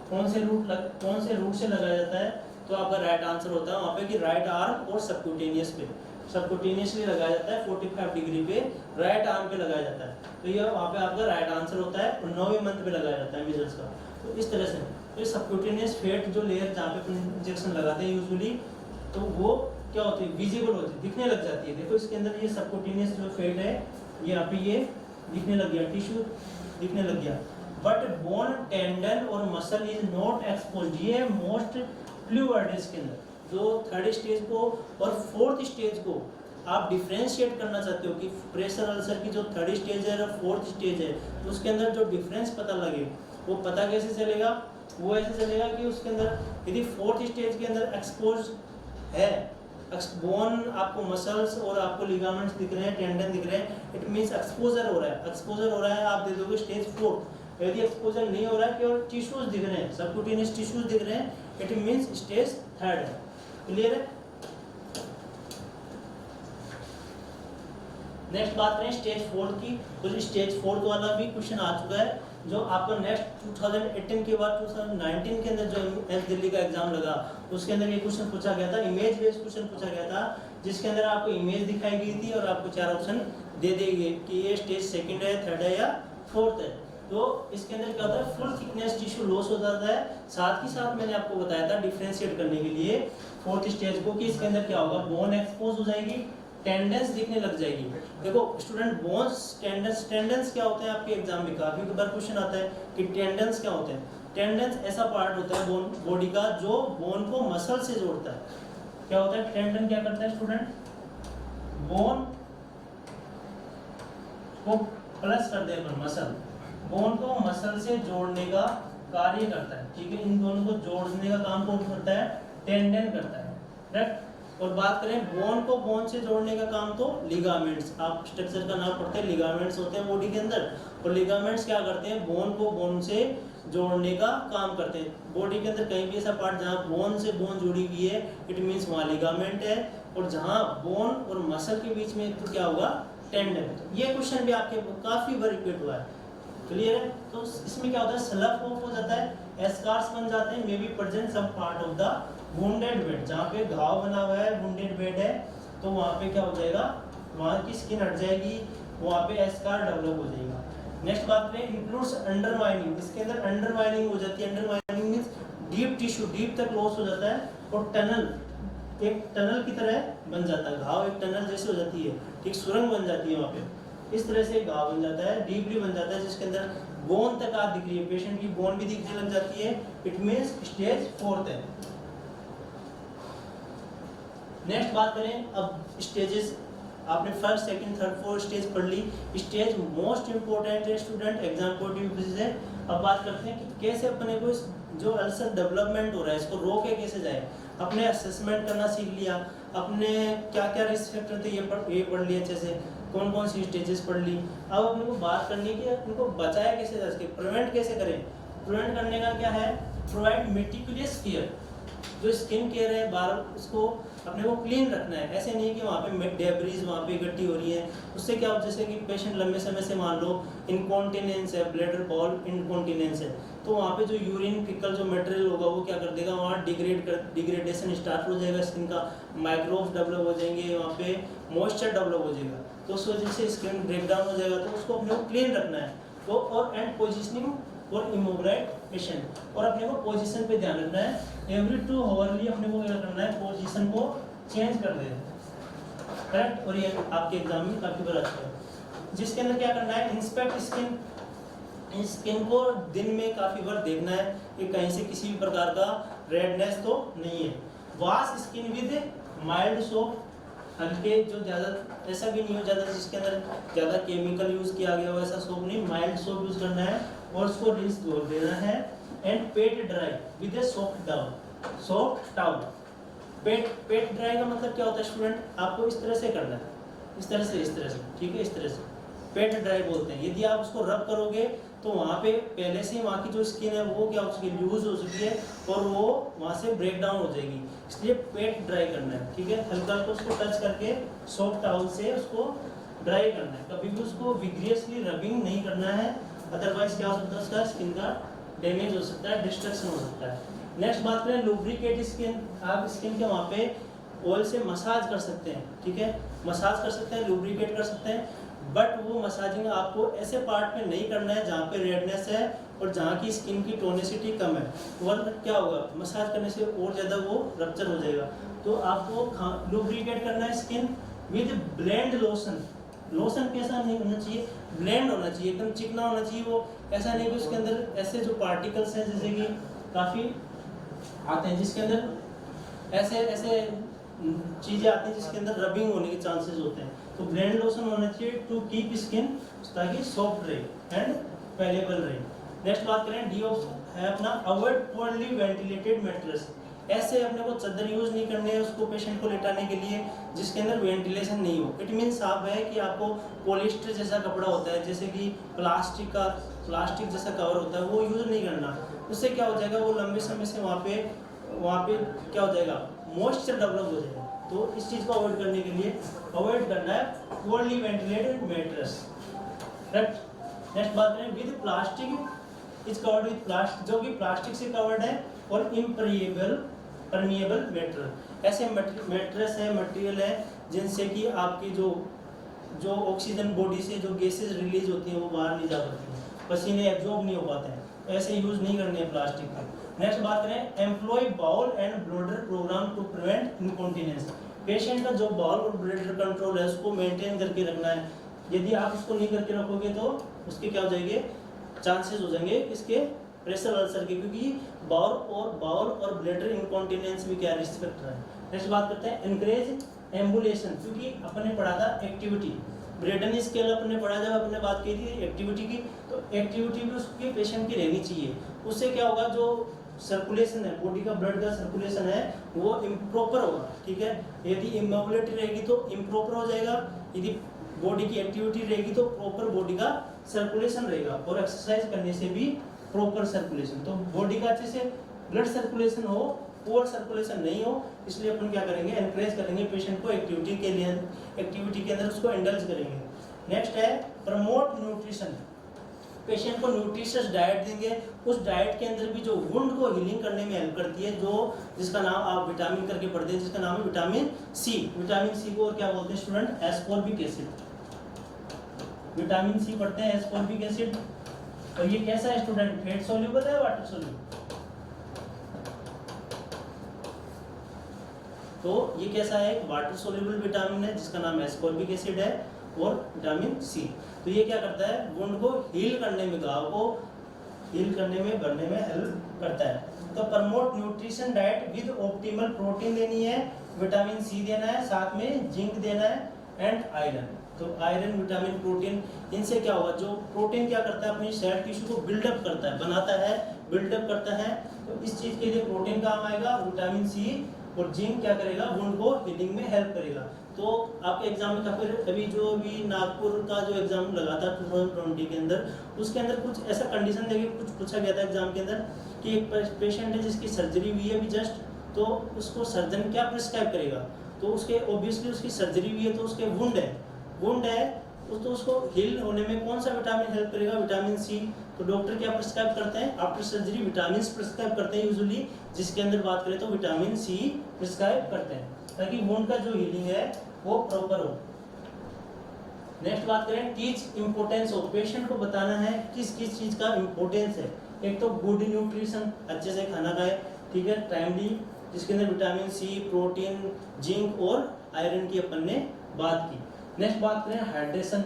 कौन से रूट से लगाया जाता है, तो आपका राइट आंसर होता है वहाँ पे कि राइट आर्म और सबक्यूटेनियस पे, सबक्यूटेनियसली लगाया जाता है 45 डिग्री पे, राइट आर्म पे लगाया जाता है, तो ये वहाँ पे आपका राइट आंसर होता है, और 9वें मंथ पे लगाया जाता है मिजल्स का। तो इस तरह से तो ये सबक्यूटेनियस फैट जो लेयर जहाँ पे इंजेक्शन लगाते हैं यूजुअली, तो वो क्या होती है, विजिबल होती है, दिखने लग जाती है। देखो इसके अंदर ये सबक्यूटेनियस जो फैट है यहाँ पे ये दिखने लग गया, टिश्यू दिखने लग गया, बट बोन, टेंडन और मसल इज नॉट एक्सपोज, ये मोस्ट फ्लू वर्ड है इसके अंदर। जो थर्ड स्टेज को और फोर्थ स्टेज को आप डिफ्रेंशिएट करना चाहते हो कि प्रेशर अल्सर की जो थर्ड स्टेज है और फोर्थ स्टेज है, तो उसके अंदर जो डिफरेंस पता लगे, वो पता कैसे चलेगा, वो ऐसे चलेगा कि उसके अंदर यदि फोर्थ स्टेज के अंदर एक्सपोज है, बोन आपको मसल्स और आपको लिगामेंट्स दिख रहे हैं, टेंडन दिख रहे हैं, इट मींस एक्सपोजर हो रहा है, एक्सपोजर हो रहा है, आप दे दोगे स्टेज 4। यदि एक्सपोजर नहीं हो रहा है, केवल टिश्यूज दिख रहे हैं, सबक्यूटेनियस टिश्यूज दिख रहे हैं, इट मींस स्टेज 3 है। क्लियर है। नेक्स्ट बात करें स्टेज 4 की, तो स्टेज 4 वाला भी क्वेश्चन आ चुका है, जो आपका नेक्स्ट 2018 के बाद 2019 के अंदर जो एम्स दिल्ली का एग्जाम लगा, उसके अंदर ये क्वेश्चन पूछा गया था, इमेज बेस्ड क्वेश्चन पूछा गया था, जिसके अंदर आपको इमेज दिखाई गई थी और आपको 4 ऑप्शन दे दिए गए कि ये स्टेज सेकंड है, थर्ड है या फोर्थ है। तो इसके अंदर क्या होता है, फुल थिकनेस टिश्यू लॉस हो जाता है, साथ ही साथ मैंने आपको बताया था डिफ्रेंशिएट करने के लिए फोर्थ स्टेज को कि इसके अंदर क्या होगा, बोन एक्सपोज हो जाएगी, टेंडेंस दिखने लग जाएगी। देखो स्टूडेंट, बोन्स, टेंडेंस क्या होता है आपके एग्जाम में काफी बार क्वेश्चन आता है कि टेंडेंस क्या होते हैं। टेंडेंस ऐसा पार्ट होता है बोन बॉडी का जो बोन को मसल से जोड़ता है। क्या होता है टेंडन, क्या करता है स्टूडेंट, बोन को प्लस कर दे पर मसल, बोन को मसल से जोड़ने का कार्य करता है, ठीक है। इन दोनों को जोड़ने का काम कौन करता है, टेंडन करता है, करेक्ट। और बात करें बोन को बोन से जोड़ने का काम तो लिगामेंट्स, आप स्ट्रक्चर का नाम पढ़ते हैं, लिगामेंट्स होते हैं बॉडी के अंदर, और लिगामेंट्स क्या करते हैं, बोन को बोन से जोड़ने का काम करते हैं। बॉडी के अंदर कहीं भी ऐसा पार्ट जहाँ बोन से बोन जुड़ी हुई है, इट मीन्स वहाँ लिगामेंट है, और जहाँ बोन और मसल के बीच में तो क्या होगा, टेंडन। ये क्वेश्चन भी आपके काफी बार रिपीट हुआ है, क्लियर है। तो इसमें क्या होता है, स्लफ ऑफ हो जाता है, एस्कार्स बन जाते हैं, may be present some part of the wounded bed, जहाँ पे घाव बना हुआ है, वुंडेड बेड है, तो वहाँ पे क्या हो जाएगा, वहाँ की स्किन हट जाएगी, वहाँ पे एस्कार डेवलप हो जाएगा। नेक्स्ट बात करें, इंक्लूड्स अंडरमाइनिंग, इसके अंदर अंडरमाइनिंग हो जाती है। Undermining means deep tissue, deep तक लॉस हो जाता है, और टनल, एक टनल की तरह बन जाता है, घाव एक टनल जैसे हो जाती है, ठीक सुरंग बन जाती है वहाँ पे, इस तरह से घाव बन जाता है, डीपली बन जाता है, जिसके अंदर बोन तक आप दिख रही है, पेशेंट की बोन भी दिखने लग जाती है, इट मींस स्टेज 4 है। नेक्स्ट बात करें, अब स्टेजेस आपने first, second, third, fourth stage पढ़ ली, स्टेज मोस्ट इंपोर्टेंट है स्टूडेंट, एग्जाम पॉइंट से। अब बात करते हैं कि कैसे अपने को जो अल्सर डेवलपमेंट हो रहा है इसको रोके कैसे जाए। अपने असेसमेंट करना सीख लिया, अपने क्या क्या रिस्क फैक्टर थे ये पढ़ लिया अच्छे से, कौन कौन सी स्टेजेस पढ़ ली। अब अपने को बात करनी कि उनको बचाया कैसे जा सके, प्रिवेंट कैसे करें। प्रिवेंट करने का क्या है, प्रोवाइड मेटिकुलस केयर, जो स्किन केयर है बार उसको अपने को क्लीन रखना है। ऐसे नहीं कि वहाँ पे डेब्रीज वहाँ पे इकट्ठी हो रही है, उससे क्या हो, जैसे कि पेशेंट लंबे समय से मान लो इनकॉन्टिनेंस है, ब्लैडर बॉल इनकॉन्टिनेंस है, तो वहाँ पे जो यूरिन फिकल जो मटेरियल होगा वो क्या कर देगा, वहाँ डिग्रेडेशन स्टार्ट हो जाएगा, स्किन का माइक्रोब्स डेवलप हो जाएंगे, वहाँ पे मॉइस्चर डेवलप हो जाएगा, तो उस वजह से स्किन ब्रेक डाउन हो जाएगा। तो उसको अपने को क्लीन रखना है, तो और एंड पोजिशनिंग और इमोबिलाइज पेशेंट, और अपने को पोजीशन पे ध्यान रखना है, एवरी 2 आवर्ली अपने को क्या करना है, पोजीशन को चेंज कर देना, करेक्ट। और ये आपके एग्जाम में काफी बार आता है, जिसके अंदर क्या करना है, इंस्पेक्ट स्किन, स्किन को दिन में काफी बार देखना है कि कहीं से किसी भी प्रकार का रेडनेस तो नहीं है। Wash skin with mild soap, हल्के जो ज़्यादा ऐसा भी नहीं हो ज़्यादा जिसके अंदर ज़्यादा केमिकल यूज़ किया गया हो, ऐसा सोप नहीं, माइल्ड सोप यूज़ करना है, और उसको रिंस धो देना है। And pet dry with A soft towel. Pet dry का मतलब क्या होता है स्टूडेंट, आपको इस तरह से करना है, इस तरह से, ठीक है, इस तरह से पेट ड्राई बोलते हैं। यदि आप उसको रब करोगे तो वहाँ पे पहले से वहाँ की जो स्किन है वो क्या हो चुकी है, लूज हो चुकी है, और वो वहाँ से ब्रेक डाउन हो जाएगी, इसलिए पेट ड्राई करना है, ठीक है। हल्का हल्का उसको टच करके सॉफ्ट टावल से उसको ड्राई करना है, कभी भी उसको विग्रियसली रबिंग नहीं करना है, अदरवाइज क्या हो सकता है, उसका स्किन का डैमेज हो सकता है, डिस्ट्रक्शन हो सकता है। नेक्स्ट बात करें, लुब्रिकेट स्किन, आप स्किन के वहाँ पे ऑयल से मसाज कर सकते हैं, ठीक है, मसाज कर सकते हैं, लुब्रिकेट कर सकते हैं, बट वो मसाजिंग आपको ऐसे पार्ट में नहीं करना है जहाँ पे रेडनेस है और जहाँ की स्किन की टोनिसिटी कम है, वरना क्या होगा, मसाज करने से और ज़्यादा वो रप्चर हो जाएगा। तो आपको लुब्रिकेट करना है skin with blend lotion. Lotion कैसा नहीं होना चाहिए, ब्लेंड होना चाहिए, एकदम चिकना होना चाहिए, वो ऐसा नहीं कि उसके अंदर ऐसे जो पार्टिकल्स हैं जैसे कि काफ़ी आते हैं जिसके अंदर ऐसे चीज़ें आती हैं जिसके अंदर रबिंग होने के चांसेस होते हैं, तो ब्लेंड लोशन होना चाहिए टू कीप स्किन, ताकि सॉफ्ट रहे एंड पेलेबल रहे। नेक्स्ट बात करें, डी है अपना अवॉइड पुअरली वेंटिलेटेड मैट्रेस। ऐसे अपने को चादर यूज़ नहीं करने है उसको पेशेंट को लेटाने के लिए जिसके अंदर वेंटिलेशन नहीं हो। इट मीन साफ है कि आपको पॉलिस्टर जैसा कपड़ा होता है, जैसे कि प्लास्टिक जैसा कवर होता है, वो यूज़ नहीं करना। उससे क्या हो जाएगा, वो लंबे समय से वहाँ पे क्या हो जाएगा, मॉइस्चर डेवलप हो जाएगा। तो इस चीज़ को अवॉइड करने के लिए अवॉइड करना है poorly ventilated mattress, correct. Next बात करें, with plastic is covered with plastic, जो कि प्लास्टिक से कवर्ड है, और परमिएबल मैटेरियल, ऐसे मैट्रेस है, मटेरियल है जिनसे कि आपकी जो ऑक्सीजन बॉडी से जो गैसेज रिलीज होती हैं वो बाहर नहीं जा पाती हैं, पसीने एब्जॉर्ब नहीं हो पाते हैं, तो ऐसे यूज़ नहीं करने हैं प्लास्टिक का। नेक्स्ट बात करें, employ bowel and bladder program to prevent incontinence. Patient का जो बाउल और ब्लैडर कंट्रोल है उसको मेंटेन करके रखना है। यदि आप उसको नहीं करके रखोगे तो उसके क्या हो जाएंगे, चांसेस हो जाएंगे इसके प्रेशर अल्सर के, क्योंकि बाउल और ब्लैडर इनकॉन्टिनेंस भी क्या रिस्क फैक्टर है। नेक्स्ट बात करते हैं, एनकरेज एम्बुलेशन, क्योंकि अपने पढ़ा था एक्टिविटी, ब्रेडन स्केल अपने पढ़ा, जब अपने बात की थी एक्टिविटी की, तो एक्टिविटी भी उसके पेशेंट की रहनी चाहिए। उससे क्या होगा, जो सर्कुलेशन है, बॉडी का ब्लड का सर्कुलेशन है वो इम्प्रॉपर होगा, ठीक है। यदि इमोबिलिटी रहेगी तो इम्प्रॉपर हो जाएगा, यदि बॉडी की एक्टिविटी रहेगी तो प्रॉपर बॉडी का सर्कुलेशन रहेगा, और एक्सरसाइज करने से भी प्रॉपर सर्कुलेशन। तो बॉडी का अच्छे से ब्लड सर्कुलेशन हो, पुअर सर्कुलेशन नहीं हो, इसलिए अपन क्या करेंगे, एनकरेज करेंगे पेशेंट को एक्टिविटी के लिए, एक्टिविटी के अंदर उसको इंडल्ज करेंगे। नेक्स्ट है प्रमोट न्यूट्रिशन, पेशेंट को न्यूट्रिशियस डाइट देंगे, उस डाइट के अंदर भी जो वुंड को हीलिंग करने में हेल्प करती है, जो जिसका नाम आप विटामिन करके पढ़ते हैं, जिसका नाम है विटामिन सी। विटामिन सी को और क्या बोलते हैं student, ascorbic acid. Vitamin C पढ़ते हैं, एस्कॉर्बिक एसिड। और ये कैसा है स्टूडेंट, फेट सोल्यूबल है वाटर सोल्यूबल? तो ये कैसा है, वाटर सोल्यूबल विटामिन है जिसका नाम एस्कॉर्बिक एसिड है, और विटामिन सी। तो ये क्या करता है, वुंड को हील करने में, घाव को हील करने में, भरने में हेल्प करता है। तो promote nutrition diet with optimal protein देनी है, विटामिन सी देना है, साथ में जिंक देना है एंड आयरन। तो आयरन, विटामिन, प्रोटीन, इनसे क्या होगा, जो प्रोटीन क्या करता है अपनी सेल टिश्यू को बिल्डअप करता है, बनाता है, बिल्डअप करता है। तो इस चीज के लिए प्रोटीन काम आएगा, विटामिन सी, और जिंक क्या करेगा, वुंड को हीलिंग में हेल्प करेगा। तो आपके एग्जाम में काफी, अभी जो भी नागपुर का जो एग्जाम लगा था 2020 के अंदर, उसके अंदर कुछ ऐसा कंडीशन देके कुछ पूछा गया था एग्जाम के अंदर कि एक पेशेंट है जिसकी सर्जरी हुई है अभी जस्ट, तो उसको सर्जन क्या प्रिस्क्राइब करेगा, तो उसके ऑब्वियसली उसकी सर्जरी हुई है तो उसके वुंड है तो उसको हील होने में कौन सा विटामिन हेल्प करेगा, विटामिन सी। तो डॉक्टर क्या प्रिस्क्राइब करते हैं, आफ्टर सर्जरी विटामिन प्रिस्क्राइब करते हैं यूजुअली, जिसके अंदर बात करें तो विटामिन सी प्रिस्क्राइब करते हैं, ताकि वुंड का जो हीलिंग है वो प्रॉपर हो। नेक्स्ट बात करें, टीच इंपोर्टेंस ऑफ, पेशेंट को बताना है किस किस चीज का इंपोर्टेंस है। एक तो गुड न्यूट्रिशन, अच्छे से खाना खाए, ठीक है, टाइमली, जिसके अंदर विटामिन सी, प्रोटीन, जिंक और आयरन की अपन ने बात की। नेक्स्ट बात करें हाइड्रेशन,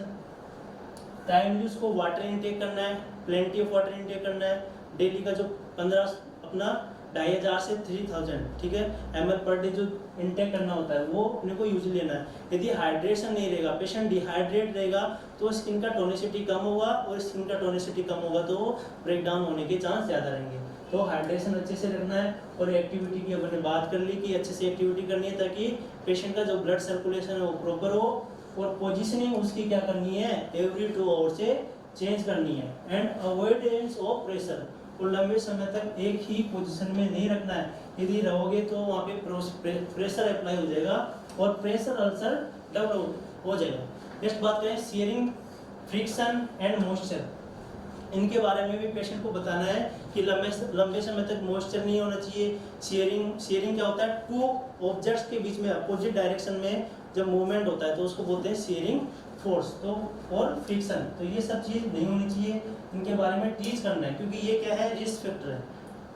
टाइमली उसको वाटर इनटेक करना है, प्लेंटी ऑफ वाटर इनटेक करना है, डेली का जो 15 अपना 2500 से 3000, ठीक है, ml पर डे जो इनटेक करना होता है वो अपने को यूज लेना है। यदि हाइड्रेशन नहीं रहेगा, पेशेंट डिहाइड्रेट रहेगा, तो स्किन का टोनिसिटी कम होगा, और स्किन का टोनिसिटी कम होगा तो ब्रेक डाउन होने के चांस ज़्यादा रहेंगे। तो हाइड्रेशन अच्छे से रखना है, और एक्टिविटी की अपन ने बात कर ली कि अच्छे से एक्टिविटी करनी है ताकि पेशेंट का जो ब्लड सर्कुलेशन है वो प्रॉपर हो, और पोजीशनिंग उसकी क्या करनी है, एवरी 2 आवर से चेंज करनी है, एंड अवॉइडेंस ऑफ प्रेशर, और लंबे समय तक एक ही पोजीशन में नहीं रखना है, यदि रहोगे तो वहाँ पे प्रेशर अप्लाई हो जाएगा और प्रेशर अल्सर डेवलप हो जाएगा। नेक्स्ट बात करें शेयरिंग, फ्रिक्शन एंड मॉइस्चर, इनके बारे में भी पेशेंट को बताना है कि लंबे समय तक मॉइस्चर नहीं होना चाहिए। शेयरिंग क्या होता है, 2 ऑब्जेक्ट्स के बीच में अपोजिट डायरेक्शन में जब मूवमेंट होता है तो उसको बोलते हैं शेयरिंग फोर्स। तो और फ्रिक्शन, तो ये सब चीज़ नहीं होनी चाहिए, इनके बारे में टीच करना है क्योंकि ये क्या है, रिस्क फैक्टर है।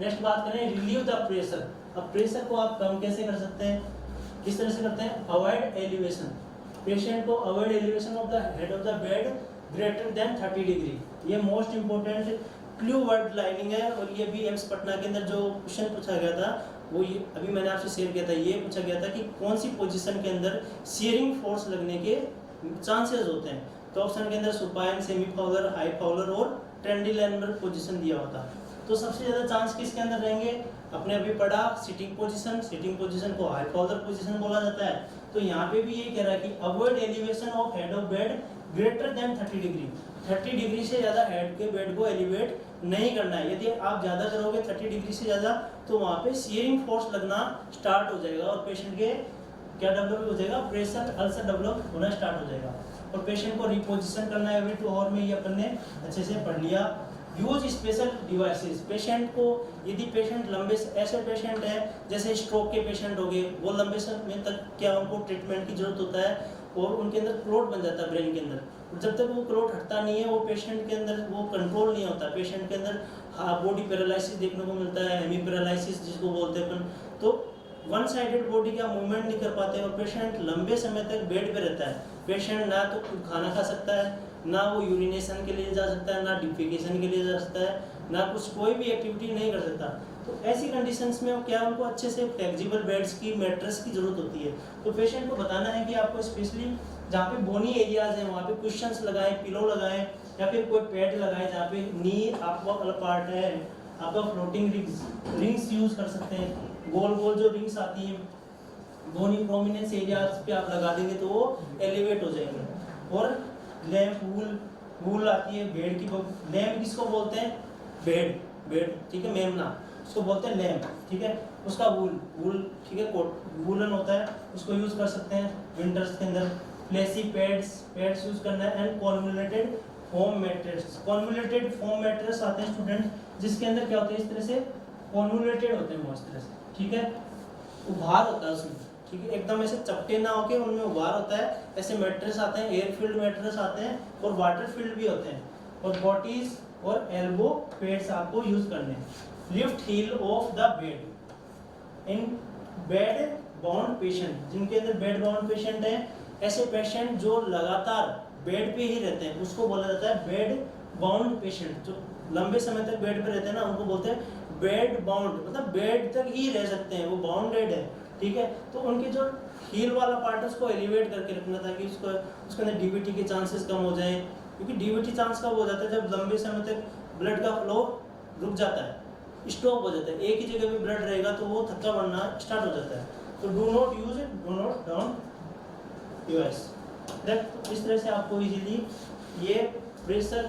नेक्स्ट बात करें रिलीव द प्रेशर, अब प्रेशर को आप कम कैसे कर सकते हैं, किस तरह से करते हैं, अवॉइड एलिवेशन, पेशेंट को avoid elevation of the head of the bed greater than 30 degree, ये most important clue word lining है। और ये भी एम्स पटना के अंदर जो क्वेश्चन पूछा गया था वो ये अभी मैंने आपसे शेयर किया था, ये पूछा गया था कि कौन सी पोजीशन के अंदर शेयरिंग फोर्स लगने के चांसेस होते हैं। तो ऑप्शन के अंदर supine, semi Fowler, high Fowler और ट्रेंडिलैंडर पोजीशन दिया होता है। तो सबसे ज़्यादा चांस किसके अंदर रहेंगे, अपने अभी पढ़ा सिटिंग पोजीशन को हाई फाउलर पोजीशन बोला जाता है। तो यहाँ पे भी ये कह रहा है कि avoid elevation of head of bed greater than 30 degree, 30 degree से ज़्यादा हेड के बेड को एलिवेट नहीं करना है। यदि आप ज़्यादा करोगे 30 डिग्री से ज़्यादा तो वहाँ पे शेयरिंग फोर्स लगना स्टार्ट हो जाएगा और पेशेंट के क्या डेवलप हो जाएगा, प्रेशर अल्सर डेवलप होना स्टार्ट हो जाएगा। और पेशेंट को रिपोजिशन करना है एवरी 2 आवर में, ये अपन ने अच्छे से पढ़ लिया। यूज स्पेशल डिवाइसेस, पेशेंट को यदि पेशेंट लंबे ऐसे पेशेंट है जैसे स्ट्रोक के पेशेंट हो गए, वो लंबे समय तक क्या उनको ट्रीटमेंट की जरूरत होता है और उनके अंदर क्लोट बन जाता है ब्रेन के अंदर, जब तक वो क्लोट हटता नहीं है वो पेशेंट के अंदर वो कंट्रोल नहीं होता, पेशेंट के अंदर बॉडी पैरालिसिस देखने को मिलता है, हेमी पैरालिसिस जिसको बोलते हैं अपन। तो वन साइडेड बॉडी का मूवमेंट नहीं कर पाते और पेशेंट लंबे समय तक बेड पे रहता है। पेशेंट ना तो खुद खाना खा सकता है, ना वो यूरिनेशन के लिए जा सकता है, ना डिफिकेशन के लिए जा सकता है, ना कुछ कोई भी एक्टिविटी नहीं कर सकता। तो ऐसी कंडीशंस में क्या उनको अच्छे से फ्लेक्सिबल बेड्स की, मैट्रेस की जरूरत होती है। तो पेशेंट को बताना है कि आपको स्पेशली जहाँ पे बोनी एरियाज हैं वहाँ पे कुशंस लगाएं, पिलो लगाएं या फिर कोई पैड लगाएं जहाँ पे नी आपका पार्ट है, आपका फ्लोटिंग रिंग्स यूज कर सकते हैं। गोल गोल जो रिंग्स आती हैं बोनी प्रोमिनेंस एरियाज पे आप लगा देंगे तो वो एलिवेट हो जाएंगे। और लैम्प वूल आती है भेड़ की। लैम्प किसको बोलते हैं? भेड़, ठीक है, मेमना, उसको बोलते हैं लैम्प, ठीक है। उसका वूल ठीक है, कोट वूलन होता है, उसको यूज कर सकते हैं विंटर्स के अंदर। फ्लैसी पैड्स यूज करना है। And convoluted foam mattress. Convoluted foam mattress आते हैं स्टूडेंट जिसके अंदर क्या होते हैं, इस तरह से कॉन्वोल्यूटेड होते हैं वो, इस तरह से, ठीक है, उभार होता है उसमें, ठीक है, एकदम ऐसे चपटे ना होके उनमें उभार होता है। ऐसे मैट्रेस आते हैं, एयर फिल्ड मैट्रेस आते हैं और वाटर फिल्ड भी होते हैं। और बॉटीज और एल्बो पैड्स आपको यूज करने हैं। Lift heel off the bed in bed bound patient, जिनके अंदर बेड बाउंड पेशेंट है, ऐसे पेशेंट जो लगातार बेड पे ही रहते हैं उसको बोला जाता है बेड बाउंड पेशेंट। जो लंबे समय तक बेड पे रहते हैं ना उनको बोलते हैं बेड बाउंड, मतलब बेड तक ही रह सकते हैं, वो बाउंडेड है, ठीक है। तो उनके जो हील वाला पार्ट है उसको एलिवेट करके रखना ताकि उसके अंदर डीवीटी के चांसेस कम हो जाएं, क्योंकि डीवीटी चांस कब हो जाता है? जब लंबे समय तक ब्लड का फ्लो रुक जाता है, स्टॉप हो जाता है, एक ही जगह पे ब्लड रहेगा तो वो थक्का बनना स्टार्ट हो जाता है। तो do not use it, do not down US. इस तरह से आपको इजीली ये प्रेशर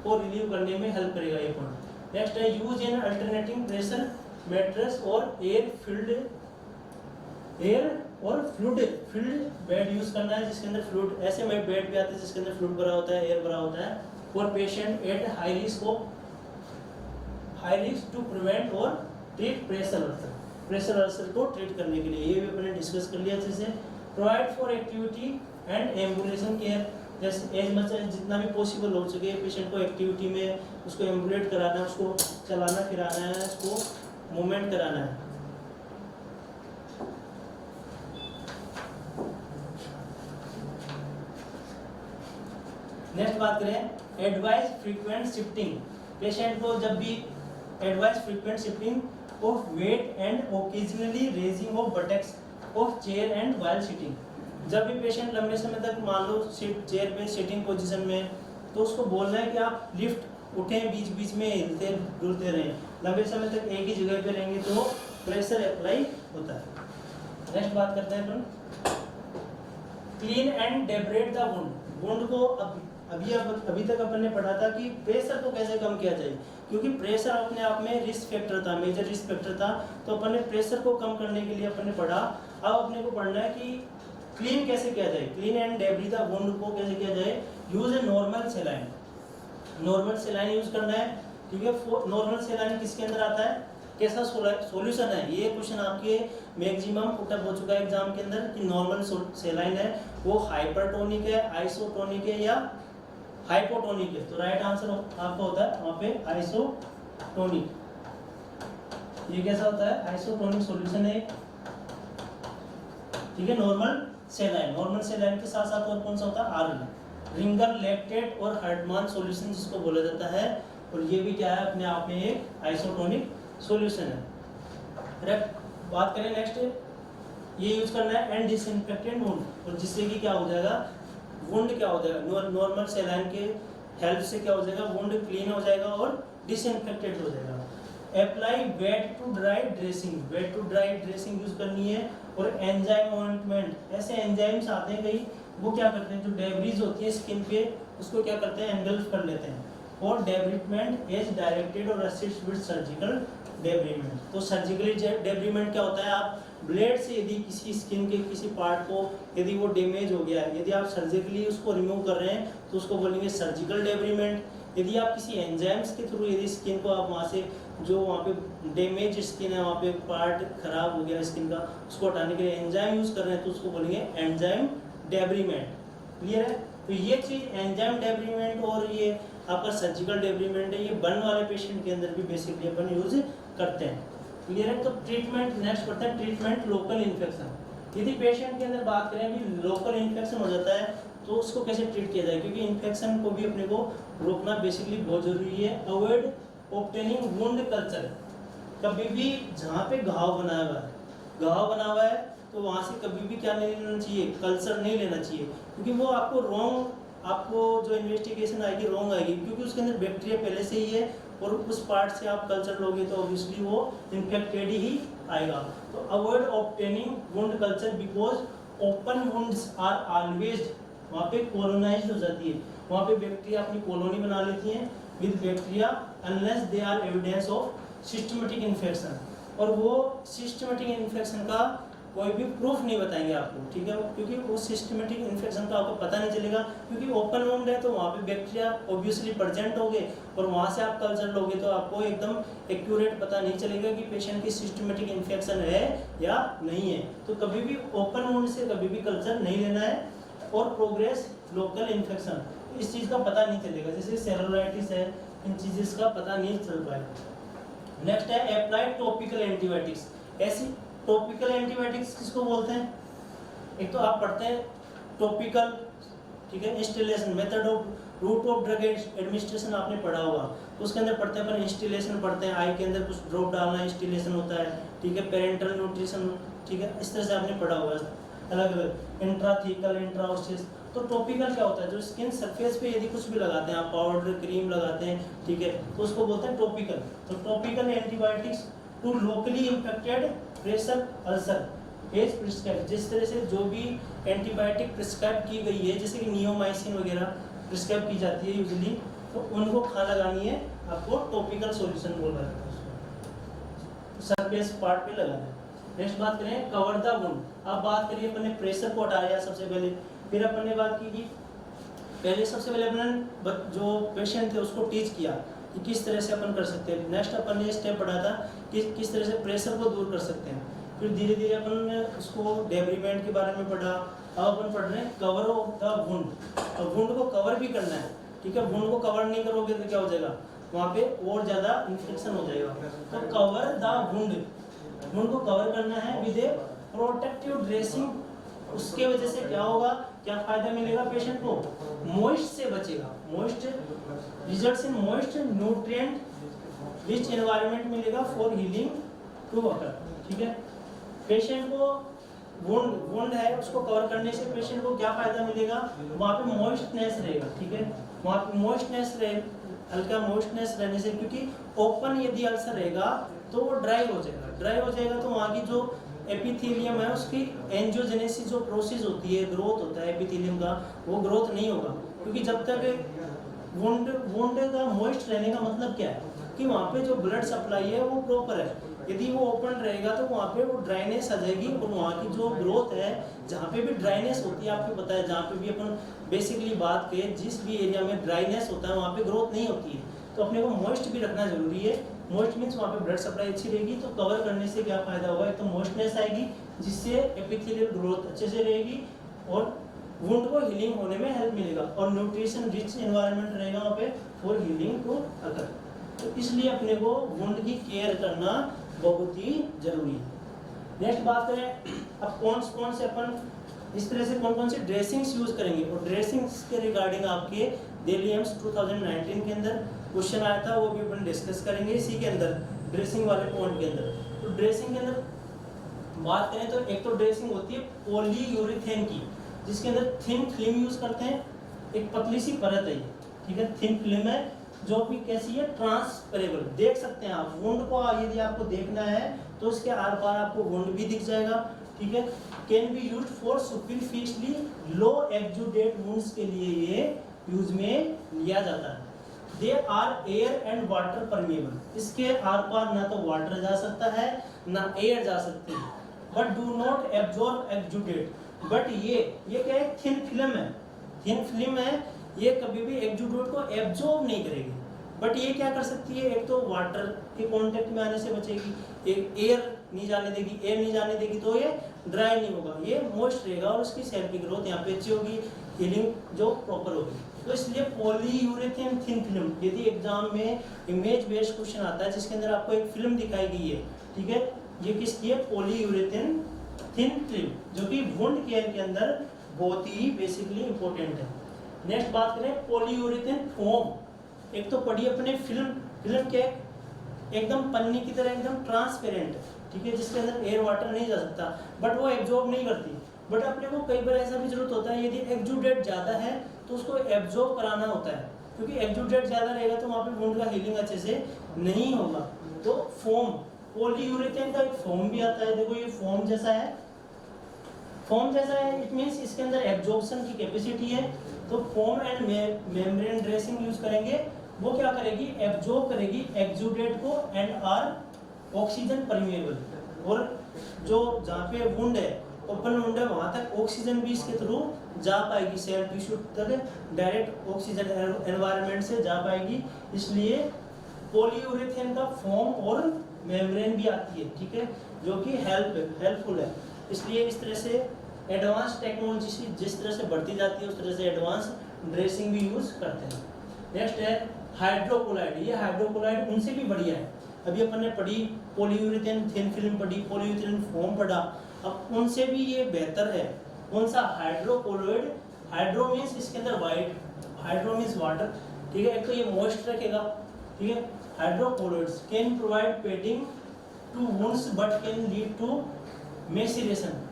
को रिलीव करने में हेल्प करेगा ये पॉइंट। नेक्स्ट है use in alternating pressure mattress और एयर और फ्लूइड बेड यूज करना है जिसके अंदर फ्लूइड, ऐसे में बेड भी आते हैं जिसके अंदर फ्लूइड भरा होता है, एयर भरा होता है। For patient at high risk to prevent और ट्रीट प्रेशर अल्सर को ट्रीट करने के लिए, ये भी अपने डिस्कस कर लिया अच्छे से। Provide for activity and ambulation care, जैसे एज मच एज जितना भी पॉसिबल हो सके पेशेंट को एक्टिविटी में उसको एम्बुलेट कराना है, उसको चलाना फिराना है, उसको मूवमेंट कराना है। नेक्स्ट बात करें एडवाइस फ्रीक्वेंट शिफ्टिंग। पेशेंट को जब भी advise frequent shifting of weight and occasionally raising of buttocks off chair and while sitting. जब भी पेशेंट लंबे समय तक मान लो चेयर पे सिटिंग पोजीशन में, तो उसको बोलना है कि आप लिफ्ट उठें, बीच बीच में हिलते डुलते रहें। लंबे समय तक एक ही जगह पे रहेंगे तो प्रेशर अप्लाई होता है। नेक्स्ट बात करते हैं अपन क्लीन एंड डेब्रेट द वुंड को। अभी तक अपन ने पढ़ा था कि प्रेशर को कैसे कम किया जाए, क्योंकि प्रेशर अपने आप में रिस्क फैक्टर था, मेजर रिस्क फैक्टर था। तो अपन ने प्रेशर को कम करने के लिए अपन ने पढ़ा। अब अपने को पढ़ना है कि क्लीन कैसे किया जाए, clean and debris the wound को कैसे किया जाए। Use a normal saline use करना है, ठीक है। नॉर्मल सेलाइन किसके अंदर आता है, कैसा सॉल्यूशन है, ये क्वेश्चन आपके मैक्सिमम पुटअप हो चुका है एग्जाम के अंदर कि नॉर्मल सेलाइन है वो हाइपरटोनिक है, आइसोटोनिक है या हाइपोटोनिक है। तो राइट आंसर आपका होता है वहाँ पे आइसोटोनिक। ये कैसा होता है, आइसोटोनिक सॉल्यूशन है, ठीक है। नॉर्मल सेलाइन के साथ साथ और कौन सा होता है, आर्गन, रिंगर, लैक्टेट और हर्टमान सॉल्यूशन जिसको बोला जाता है। और ये भी क्या है, अपने आप में एक आइसोटोनिक सॉल्यूशन है। बात करें नेक्स्ट, ये यूज करना है एंड डिसइंफेक्टेंट वुंड, और जिससे कि क्या हो जाएगा, वुंड क्या हो जाएगा, नॉर्मल सेलाइन के हेल्प से क्या हो जाएगा, वुंड क्लीन हो जाएगा और डिसइंफेक्टेड हो जाएगा। Apply wet to dry dressing use करनी है। और एंजाइम ऑइंटमेंट, ऐसे एंजाइम्स आते हैं कई, वो क्या करते हैं, जो डेब्रीज होती है स्किन पे उसको क्या करते हैं, एंगल्फ कर लेते हैं। और डेब्रीमेंट इज डायरेक्टेड और असिस्ट विद सर्जिकल डेब्रीमेंट। तो सर्जिकली डेब्रीमेंट क्या होता है, आप ब्लेड से यदि किसी स्किन के किसी पार्ट को यदि वो डैमेज हो गया है, यदि आप सर्जिकली उसको रिमूव कर रहे हैं तो उसको बोलेंगे सर्जिकल डेब्रीमेंट। यदि आप किसी एंजाइम्स के थ्रू यदि स्किन को आप वहाँ से जो वहाँ पे डैमेज स्किन है, वहाँ पे पार्ट खराब हो गया स्किन का, उसको हटाने के लिए एंजाइम यूज कर रहे हैं तो उसको बोलेंगे एंजाइम डेब्रीमेंट। क्लियर है। तो ये चीज़ एंजाइम डेब्रीमेंट और ये आपका सर्जिकल डेब्रीमेंट है, ये बर्न वाले पेशेंट के अंदर भी बेसिकली अपन यूज करते हैं। क्लियर है। तो ट्रीटमेंट नेक्स्ट पढ़ते हैं, ट्रीटमेंट लोकल इन्फेक्शन। यदि पेशेंट के अंदर बात करें कि लोकल इन्फेक्शन हो जाता है तो उसको कैसे ट्रीट किया जाए, क्योंकि इन्फेक्शन को भी अपने को रोकना बेसिकली बहुत जरूरी है। अवॉइड ऑब्टेनिंग वुंड कल्चर, कभी भी जहाँ पे घाव बना हुआ है तो वहाँ से कभी भी क्या नहीं लेना चाहिए, कल्चर नहीं लेना चाहिए, क्योंकि वो आपको आपको जो इन्वेस्टिगेशन आएगी रॉन्ग आएगी, क्योंकि उसके अंदर बैक्टीरिया पहले से ही है और उस पार्ट से आप कल्चर लोगे तो ऑब्वियसली वो इन्फेक्टेड ही आएगा। तो avoid obtaining wound culture because open wounds are always, वहाँ पे कॉलोनाइज्ड हो जाती है, वहाँ पे बैक्टीरिया अपनी कॉलोनी बना लेती हैं with bacteria unless there are evidence of systematic infection. और वो सिस्टमेटिक इन्फेक्शन का कोई भी प्रूफ नहीं बताएंगे आपको, ठीक है, क्योंकि वो सिस्टमेटिक इन्फेक्शन का आपको पता नहीं चलेगा, क्योंकि ओपन वुंड है तो वहाँ पे बैक्टीरिया ऑब्वियसली प्रेजेंट होंगे और वहाँ से आप कल्चर लोगे तो आपको एकदम एक्यूरेट पता नहीं चलेगा कि पेशेंट की सिस्टमेटिक इन्फेक्शन है या नहीं है। तो कभी भी ओपन वुंड से कभी भी कल्चर नहीं लेना है। और प्रोग्रेस लोकल इन्फेक्शन, इस चीज़ का पता नहीं चलेगा, जैसे सेलुलाइटिस है, इन चीज़ का पता नहीं चल पाएगा। नेक्स्ट है अप्लाइड टॉपिकल एंटीबायोटिक्स। ऐसी टॉपिकल एंटीबायोटिक्स किसको बोलते हैं? एक तो आप पढ़ते हैं टॉपिकल, ठीक है, instillation method of route of drug administration आपने पढ़ा होगा, उसके अंदर पढ़ते हैं अपन इंस्टिलेशन पढ़ते हैं, आई के अंदर कुछ ड्रॉप डालना इंस्टिलेशन होता है, ठीक है, पेरेंटल न्यूट्रिशन, ठीक है, इस तरह से आपने पढ़ा हुआ है अलग अलग, इंट्राथीकल, इंट्राओस्टिस। तो टॉपिकल क्या होता है? जो स्किन सरफेस पे यदि कुछ भी लगाते हैं आप, पाउडर क्रीम लगाते हैं, ठीक है, तो उसको बोलते हैं टॉपिकल। तो topical antibiotics to locally infected pressure ulcer as prescribe, जिस तरह से जो भी एंटीबायोटिक प्रिस्क्राइब की गई है, जैसे कि नियोमाइसिन वगैरह प्रिस्क्राइब की जाती है यूजुअली, तो उनको खा लगानी है आपको, टॉपिकल सॉल्यूशन बोल रहा है, सरफेस पार्ट पे लगाना है। नेक्स्ट बात करें कवर द वुंड। अब बात करिए अपन ने प्रेशर को हटाया सबसे पहले, फिर अपन ने बात की कि पहले सबसे पहले अपन जो पेशेंट थे उसको टीच किया कि किस तरह से अपन कर सकते हैं। नेक्स्ट अपन ने स्टेप पढ़ा था कि किस तरह से प्रेशर को दूर कर सकते हैं। फिर धीरे धीरे अपन ने उसको डेब्रीमेंट के बारे में पढ़ा। अब अपन पढ़ रहे हैं कवर ऑफ द वुंड। अब वुंड को कवर भी करना है, ठीक है, वुंड को कवर नहीं करोगे तो क्या हो जाएगा, वहाँ पे और ज़्यादा इन्फेक्शन हो जाएगा। तो कवर द वुंड, वुंड को कवर करना है विद ए प्रोटेक्टिव ड्रेसिंग। उसके वजह से क्या होगा, क्या फायदा मिलेगा पेशेंट को, मॉइस्ट से बचेगा, moist results in moist nutrient rich environment मिलेगा फॉर हीलिंग टू अकर, ठीक है। पेशेंट को वुंड है उसको कवर करने से पेशेंट को क्या फायदा मिलेगा, वहाँ पे मॉइस्टनेस रहेगा, ठीक है, वहाँ पे मॉइस्टनेस रहे, हल्का मॉइस्टनेस रहने से, क्योंकि ओपन यदि अल्सर रहेगा तो वो ड्राई हो जाएगा, ड्राई हो जाएगा तो वहाँ की जो एपिथेलियम है उसकी एंजियोजेनेसिस जो प्रोसेस होती है, ग्रोथ होता है एपिथेलियम का, वो ग्रोथ नहीं होगा, क्योंकि जब तक वुंड का मॉइस्ट रहने का मतलब क्या है कि वहाँ पे जो ब्लड सप्लाई है वो प्रॉपर है। यदि वो ओपन रहेगा तो वहाँ पे वो ड्राइनेस आ जाएगी और वहाँ की जो ग्रोथ है, जहाँ पे भी ड्राइनेस होती है आपको पता है, जहाँ पे भी अपन बेसिकली बात करें जिस भी एरिया में ड्राइनेस होता है वहाँ पे ग्रोथ नहीं होती है, तो अपने को मॉइस्ट भी रखना जरूरी है। मॉइस्ट मीन्स वहाँ पे ब्लड सप्लाई अच्छी रहेगी, तो कवर करने से क्या फायदा होगा, एक तो मॉइस्टनेस आएगी जिससे एपिथेलियल ग्रोथ अच्छे से रहेगी और वुंड को हीलिंग होने में हेल्प मिलेगा, और न्यूट्रिशन रिच एनवायरनमेंट रहेगा वहाँ पे फॉर हीलिंग टू अकर। तो इसलिए अपने को वुंड की केयर करना बहुत ही जरूरी है। नेक्स्ट बात करें अब कौन से अपन इस तरह से कौन से ड्रेसिंग्स यूज करेंगे, और ड्रेसिंग्स के रिगार्डिंग आपके दिल्ली एम्स 2019 के अंदर क्वेश्चन आया था, वो भी अपन डिस्कस करेंगे इसी के अंदर, ड्रेसिंग वाले पॉइंट के अंदर। तो ड्रेसिंग के अंदर बात करें तो एक तो ड्रेसिंग होती है पॉलीयूरेथेन की, जिसके अंदर थिन फिल्म यूज करते हैं, एक पतली सी परत है ये, ठीक है, थिन फिल्म है जो भी कैसी है, ट्रांसपेरेबल, देख सकते हैं आप वुंड को, यदि आपको देखना है तो उसके आर पार आपको वुंड भी दिख जाएगा, ठीक है। Can be used for superficially low exudate wounds के लिए ये यूज में लिया जाता है। They are air and water permeable, इसके आर पार ना तो वाटर जा सकता है ना एयर जा सकती है, but do not absorb exudate, but ये क्या है, थिन फिल्म है, थिन फिल्म है, ये कभी भी एक्सुडेट को एब्जॉर्ब नहीं करेगी, बट ये क्या कर सकती है, एक तो वाटर के कांटेक्ट में आने से बचेगी, एक एयर नहीं जाने देगी, एयर नहीं जाने देगी तो ये ड्राई नहीं होगा, ये मॉइस्ट रहेगा और उसकी सेल की ग्रोथ यहाँ पे अच्छी होगी, हीलिंग जो प्रॉपर होगी। तो इसलिए पॉलीयूरेथेन थिन फिल्म, यदि एग्जाम में इमेज बेस्ड क्वेश्चन आता है जिसके अंदर आपको एक फिल्म दिखाई गई है, ठीक है, ये किसकी है, पॉलीयूरेथेन थिन फिल्म, जो कि वुंड केयर के अंदर बहुत ही बेसिकली इंपॉर्टेंट है। नेक्स्ट बात करें पॉलीयूरेथेन फोम, एक तो पढ़ी अपने फिल्म के एकदम पन्नी की तरह एकदम ट्रांसपेरेंट, ठीक है, जिसके अंदर एयर वाटर नहीं जा सकता, बट वो एब्जॉर्ब नहीं करती, बट अपने को कई बार ऐसा भी जरूरत होता है, यदि एक्सुडेट ज़्यादा है तो उसको एब्जॉर्ब कराना होता है, क्योंकि एक्जूडेट ज़्यादा रहेगा तो वहाँ पे वुंड का हीलिंग अच्छे से नहीं होगा। तो फोम, पॉलीयूरेथेन का एक फोम भी आता है, देखो ये फोम जैसा है, फोम जैसा है, इट मींस इसके अंदर एब्जॉर्प्शन की कैपेसिटी है। तो foam and membrane dressing use करेंगे, वो क्या करेगी, एब्जॉर्ब करेगी एक्जूडेट को एंड आर ऑक्सीजन परमेबल, और जो जहाँ पे वुंड है, ओपन वुंड है, वहाँ तक ऑक्सीजन भी इसके थ्रू जा पाएगी, सेल टिश्यू तक डायरेक्ट ऑक्सीजन एनवायरनमेंट से जा पाएगी। इसलिए पॉलीयूरेथेन का फोम और मेम्ब्रेन भी आती है, ठीक है, जो कि हेल्पफुल है। इसलिए इस तरह से एडवांस टेक्नोलॉजी जिस तरह से बढ़ती जाती है उस तरह से एडवांस ड्रेसिंग भी यूज करते हैं। नेक्स्ट है हाइड्रोक्लोराइड, ये हाइड्रोक्लोराइड उनसे भी बढ़िया है। अभी अपन ने पढ़ी पॉलीयूरेथेन थिन फिल्म पढ़ी, पॉलीयूरेथेन फोम पढ़ा, अब उनसे भी ये बेहतर है। कौन सा, हाइड्रोक्लोराइड। हाइड्रो मीन्स इसके अंदर वाइट, हाइड्रो मीन्स वाटर, ठीक है, एक तो ये मॉइस्ट रखेगा, ठीक है। Hydrocolloids can provide padding to wounds but can lead to maceration.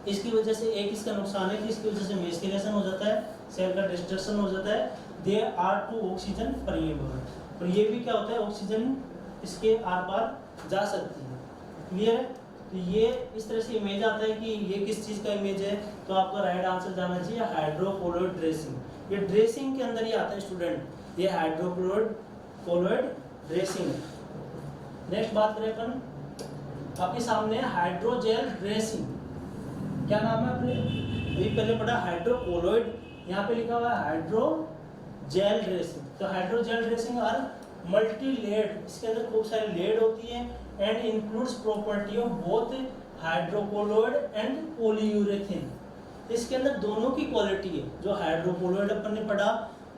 इसकी वजह से एक इसका नुकसान है कि इसकी वजह से मेसिरेशन हो जाता है, सेल का डिस्ट्रक्शन हो जाता है। They are too oxygen permeable, और ये भी क्या होता है, ऑक्सीजन इसके आर पार जा सकती है। क्लियर है? तो ये इस तरह से इमेज आता है कि ये किस चीज़ का इमेज है, तो आपका राइट आंसर जाना चाहिए हाइड्रोक्लोराइड ड्रेसिंग। ये ड्रेसिंग के अंदर ही आता है स्टूडेंट, ये हाइड्रोक्लोराइड ड्रेसिंग। नेक्स्ट बात करें अपन, आपके सामने हाइड्रोजेल ड्रेसिंग, क्या नाम है आपने अभी पहले पढ़ा हाइड्रोक्लोराइड, यहाँ पे लिखा हुआ है हाइड्रोजेल ड्रेसिंग। तो hydrogel dressing are multi layered, इसके अंदर खूब सारी लेयर होती है and includes property of both hydrochloride and polyurethane. इसके अंदर दोनों की क्वालिटी है, जो हाइड्रोक्लोराइड अपन ने पढ़ा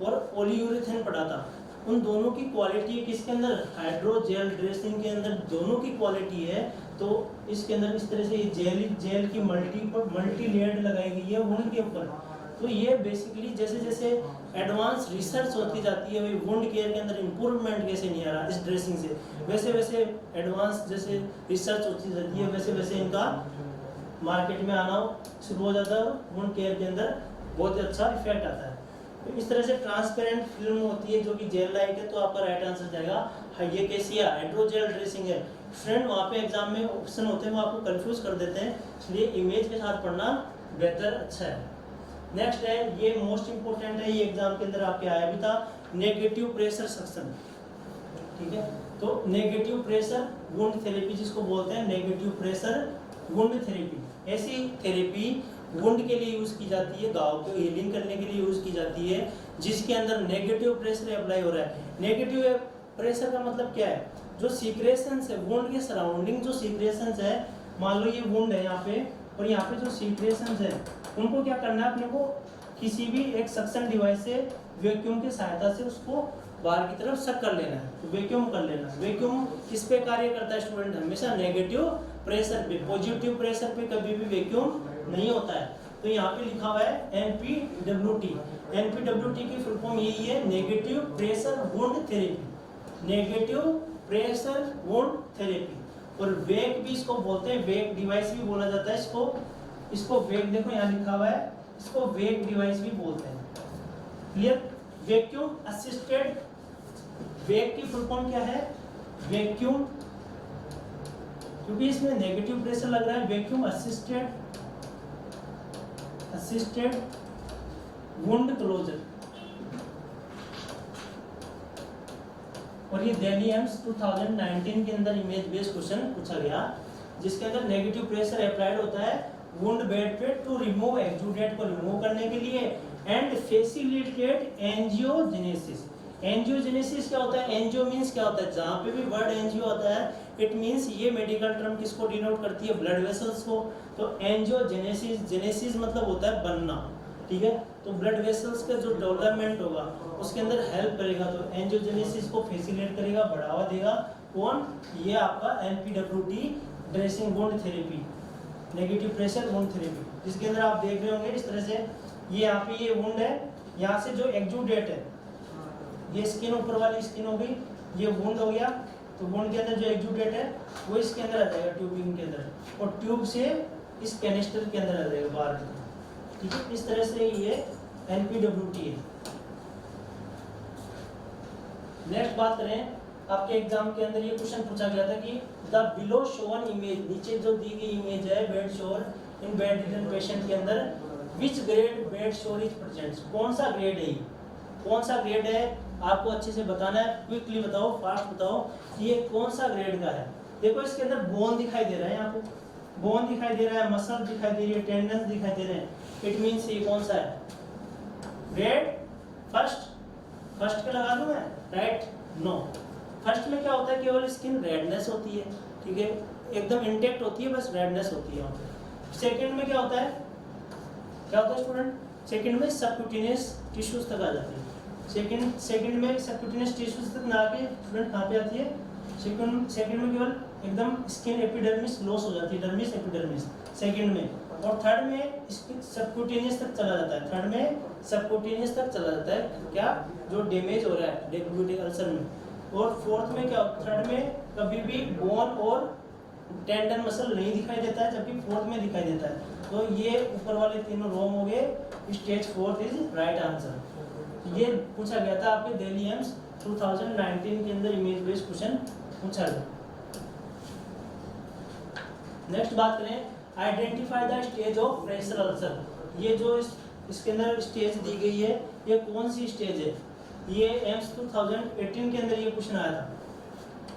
और पॉलीयूरेथेन पढ़ा था, उन दोनों की क्वालिटी है किसके अंदर, हाइड्रोजेल ड्रेसिंग के अंदर दोनों की क्वालिटी है। तो इसके अंदर इस तरह से ये जेल की मल्टी लेयर्ड लगाई गई है वुंड के ऊपर। तो ये बेसिकली जैसे जैसे एडवांस रिसर्च होती जाती है, वुंड केयर के अंदर इंप्रूवमेंट कैसे नहीं आ रहा इस ड्रेसिंग से, वैसे वैसे एडवांस जैसे रिसर्च होती जाती है वैसे वैसे इनका मार्केट में आना शुरू हो जाता है, वुंड केयर के अंदर बहुत अच्छा इफेक्ट आता है। तो इस तरह से ट्रांसपेरेंट फिल्म होती है जो कि जेल लाइक है, तो आपका राइट आंसर जाएगा ये कैसी है, हाइड्रोजेल ड्रेसिंग है। फ्रेंड वहाँ पे एग्जाम में ऑप्शन होते हैं वो आपको कंफ्यूज कर देते हैं, इसलिए इमेज के साथ पढ़ना बेहतर अच्छा है। नेक्स्ट है, ये मोस्ट इंपोर्टेंट है, ये एग्जाम के अंदर आपके आया भी था, नेगेटिव प्रेशर सक्शन, ठीक है। तो नेगेटिव प्रेशर वुंड थेरेपी जिसको बोलते हैं, नेगेटिव प्रेशर वुंड थेरेपी, ऐसी थेरेपी वुंड के लिए यूज की जाती है, घाव को हीलिंग करने के लिए यूज की जाती है, जिसके अंदर नेगेटिव प्रेशर अप्लाई हो रहा है। नेगेटिव प्रेशर का मतलब क्या है, जो सीक्रेशंस है वुंड के सराउंडिंग, जो सीक्रेशंस है, मान लो ये वुंड है यहाँ पे, और यहाँ पे जो सीक्रेशंस है उनको क्या करना है, अपने को किसी भी एक सक्शन डिवाइस से वैक्यूम की सहायता से उसको बाहर की तरफ सक कर लेना है, तो वैक्यूम कर लेना है। वैक्यूम किस पे कार्य करता है स्टूडेंट, हमेशा नेगेटिव प्रेशर पे, पॉजिटिव प्रेशर पे कभी भी वैक्यूम नहीं होता है। तो यहाँ पे लिखा हुआ है NPWT, NPWT की फुल फॉर्म यही है, negative pressure wound therapy, negative pressure wound therapy. और वेक भी इसको बोलते हैं, वेक डिवाइस भी बोला जाता है इसको वेक, देखो यहाँ लिखा हुआ है, इसको वेक डिवाइस भी बोलते हैं। क्लियर? वैक्यूम असिस्टेड, वेक की फुल फॉर्म क्या है, वैक्यूम, क्योंकि इसमें नेगेटिव प्रेशर लग रहा है, वैक्यूम असिस्टेड वुंड क्लोजर। और ये दिल्ली एम्स 2019 के अंदर इमेज बेस्ड क्वेश्चन पूछा गया, जिसके अंदर नेगेटिव प्रेशर अप्लाइड होता है वुंड बेड पे टू रिमूव एक्जूडेट को रिमूव करने के लिए एंड फैसिलिटेट एंजियोजेनेसिस। एंजियोजेनेसिस क्या होता है, एंजियो मींस क्या होता है, जहाँ पे भी वर्ड एंजियो आता है इट मींस ये मेडिकल टर्म किसको डिनोट करती है, ब्लड वेसल्स को। तो एंजियोजेनेसिस, जेनेसिस मतलब होता है बनना, ठीक है। तो ब्लड वेसल्स का जो डेवलपमेंट होगा उसके अंदर हेल्प करेगा, तो एंजियोजेनेसिस को फैसिलिटेट करेगा, बढ़ावा देगा। कौन, ये आपका NPWT dressing wound therapy, negative pressure wound therapy, जिसके अंदर आप देख रहे होंगे इस तरह से, ये यहाँ पे ये वुंड है, यहाँ से जो एक्जूडेट है, ये स्किन ऊपर वाली स्किन हो गई, ये वुंड हो गया, तो वुंड के अंदर जो एक्जूडेट है वो इसके अंदर आ जाएगा ट्यूबिंग के अंदर, और ट्यूब से इस कैनिस्टर के अंदर आ जाएगा बाहर की तरफ, ठीक है। इस तरह से ये NPWT है। नेक्स्ट बात करें, आपके एग्जाम के अंदर ये क्वेश्चन पूछा गया था कि द बिलो शोन इमेज, नीचे जो दी गई इमेज है बेड शोर इन बेड रिडन पेशेंट के अंदर, which grade bed sore is present, कौन सा ग्रेड है, कौन सा ग्रेड है, आपको अच्छे से बताना है। क्विकली बताओ, फास्ट बताओ कि ये कौन सा ग्रेड का है। देखो इसके अंदर बोन दिखाई दे रहा है, यहाँ पे बोन दिखाई दे रहा है, मसल दिखाई दे रही है, टेंडन दिखाई दे रहे हैं, इट मीन्स ये कौन सा है, ग्रेड फर्स्ट। फर्स्ट पे लगा दूं मैं, राइट, नो। फर्स्ट में क्या होता है, केवल स्किन रेडनेस होती है, ठीक है, एकदम इंटेक्ट होती है, बस रेडनेस होती है वहाँ पे। सेकंड में क्या होता है, क्या होता है स्टूडेंट, सेकंड में सबक्यूटेनियस टिश्यूज तक आ जाती है। सेकंड में सबक्यूटेनियस टिश्यूज तक ना आके स्टूडेंट कहाँ पे आती है, सेकंड में केवल एकदम स्किन एपिडर्मिस लॉस हो जाती है, डर्मिस एपिडर्मिस सेकंड में। और थर्ड में सबक्यूटेनियस तक चला जाता है, थर्ड में सबक्यूटेनियस तक चला जाता है, क्या जो डैमेज हो रहा है डेगुबेटिक अल्सर में। और फोर्थ में क्या, थर्ड में कभी भी बोन और टेंडन मसल नहीं दिखाई देता है, जबकि फोर्थ में दिखाई देता है। तो ये ऊपर वाले तीनों रॉन्ग हो गए, stage fourth is right answer. ये पूछा गया था आपके दिल्ली एम्स 2019 के अंदर, इमेज बेस्ड क्वेश्चन पूछा गया। नेक्स्ट बात करें, identify the stage of pressure ulcer. ये जो इसके अंदर स्टेज दी गई है, ये कौन सी स्टेज है, ये एम्स 2018 के अंदर ये क्वेश्चन आया था,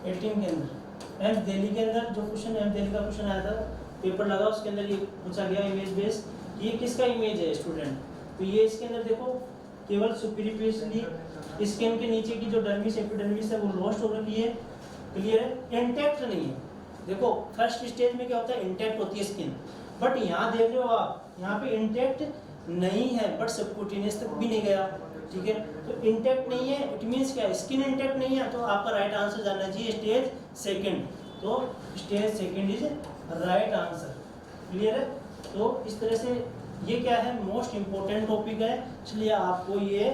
18 के अंदर एम्स दिल्ली के अंदर जो क्वेश्चन, एम्स दिल्ली का क्वेश्चन आया था, पेपर लगा, उसके अंदर ये पूछा गया इमेज बेस्ड, ये किसका इमेज है स्टूडेंट। तो ये इसके अंदर देखो, केवल सुपीरियरली स्किन के नीचे की जो डर्मिस एपिडर्मिस है वो लॉस्ट हो रही है, क्लियर है, इंटैक्ट नहीं है। देखो फर्स्ट स्टेज में क्या होता है, इंटैक्ट होती है स्किन, बट यहाँ देख रहे हो आप, यहाँ पे इंटैक्ट नहीं है, बट सबक्यूटेनियस तक भी नहीं गया, ठीक है। तो इंटैक्ट नहीं है, इट मींस क्या, स्किन इंटैक्ट नहीं है, तो आपका राइट आंसर जाना चाहिए स्टेज सेकंड। तो stage second is right answer, clear है। तो इस तरह से ये क्या है, मोस्ट इंपोर्टेंट टॉपिक है, इसलिए आपको ये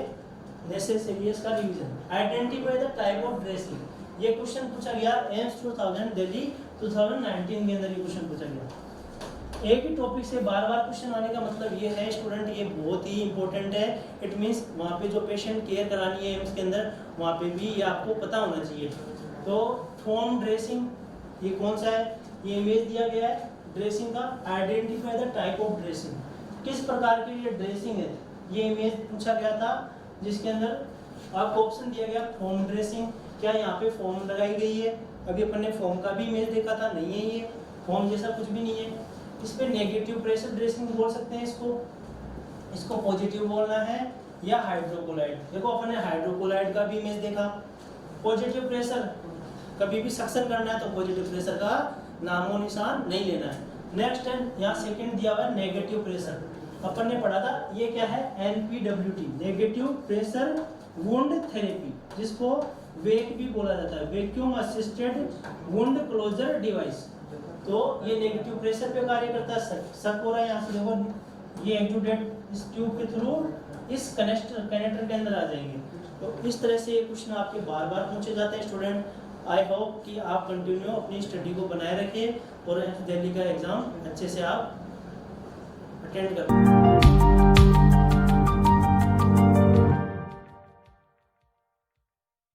नेसेसरी है इसका revision. Identify the type of dressing, ये क्वेश्चन पूछा गया एम्स 2000 दिल्ली 2019 के अंदर, ये क्वेश्चन पूछा गया। एक ही टॉपिक से बार बार क्वेश्चन आने का मतलब ये है स्टूडेंट, ये बहुत ही इंपॉर्टेंट है। इट मींस वहाँ पे जो पेशेंट केयर करानी है एम्स के अंदर, वहाँ पे भी ये आपको पता होना चाहिए। तो फॉर्म ड्रेसिंग ये कौन सा है, ये इमेज दिया गया है ड्रेसिंग का। Identify the type of dressing, किस प्रकार की ये ड्रेसिंग है, ये इमेज पूछा गया था, जिसके अंदर आपको ऑप्शन दिया गया फॉर्म ड्रेसिंग। क्या यहाँ पे फॉर्म लगाई गई है, अभी अपन ने फॉर्म का भी इमेज देखा था, नहीं है, ये फॉर्म जैसा कुछ भी नहीं है। इस पे नेगेटिव प्रेशर ड्रेसिंग बोल सकते हैं इसको पॉजिटिव बोलना है, या हाइड्रोकोलाइड। देखो अपन ने हाइड्रोकोलाइड का भी इमेज देखा। पॉजिटिव प्रेशर कभी भी सक्शन करना है तो पॉजिटिव प्रेशर का नामो निशान नहीं लेना है। नेक्स्ट है यहाँ सेकंड दिया हुआ है नेगेटिव प्रेशर, अपन ने पढ़ा था, ये क्या है, NPWT, negative pressure wound therapy, जिसको वेक भी बोला जाता है, vacuum assisted wound closure device. तो ये नेगेटिव प्रेशर पे कार्य करता है। शक हो रहा है, यहाँ से देखो ये एक्यूडेट इस ट्यूब के थ्रू इस कनेक्टर के अंदर आ जाएंगे। तो इस तरह से ये क्वेश्चन आपके बार बार पूछे जाते हैं स्टूडेंट। आई होप कि आप कंटिन्यू अपनी स्टडी को बनाए रखें और दिल्ली का एग्जाम अच्छे से आप अटेंड करें।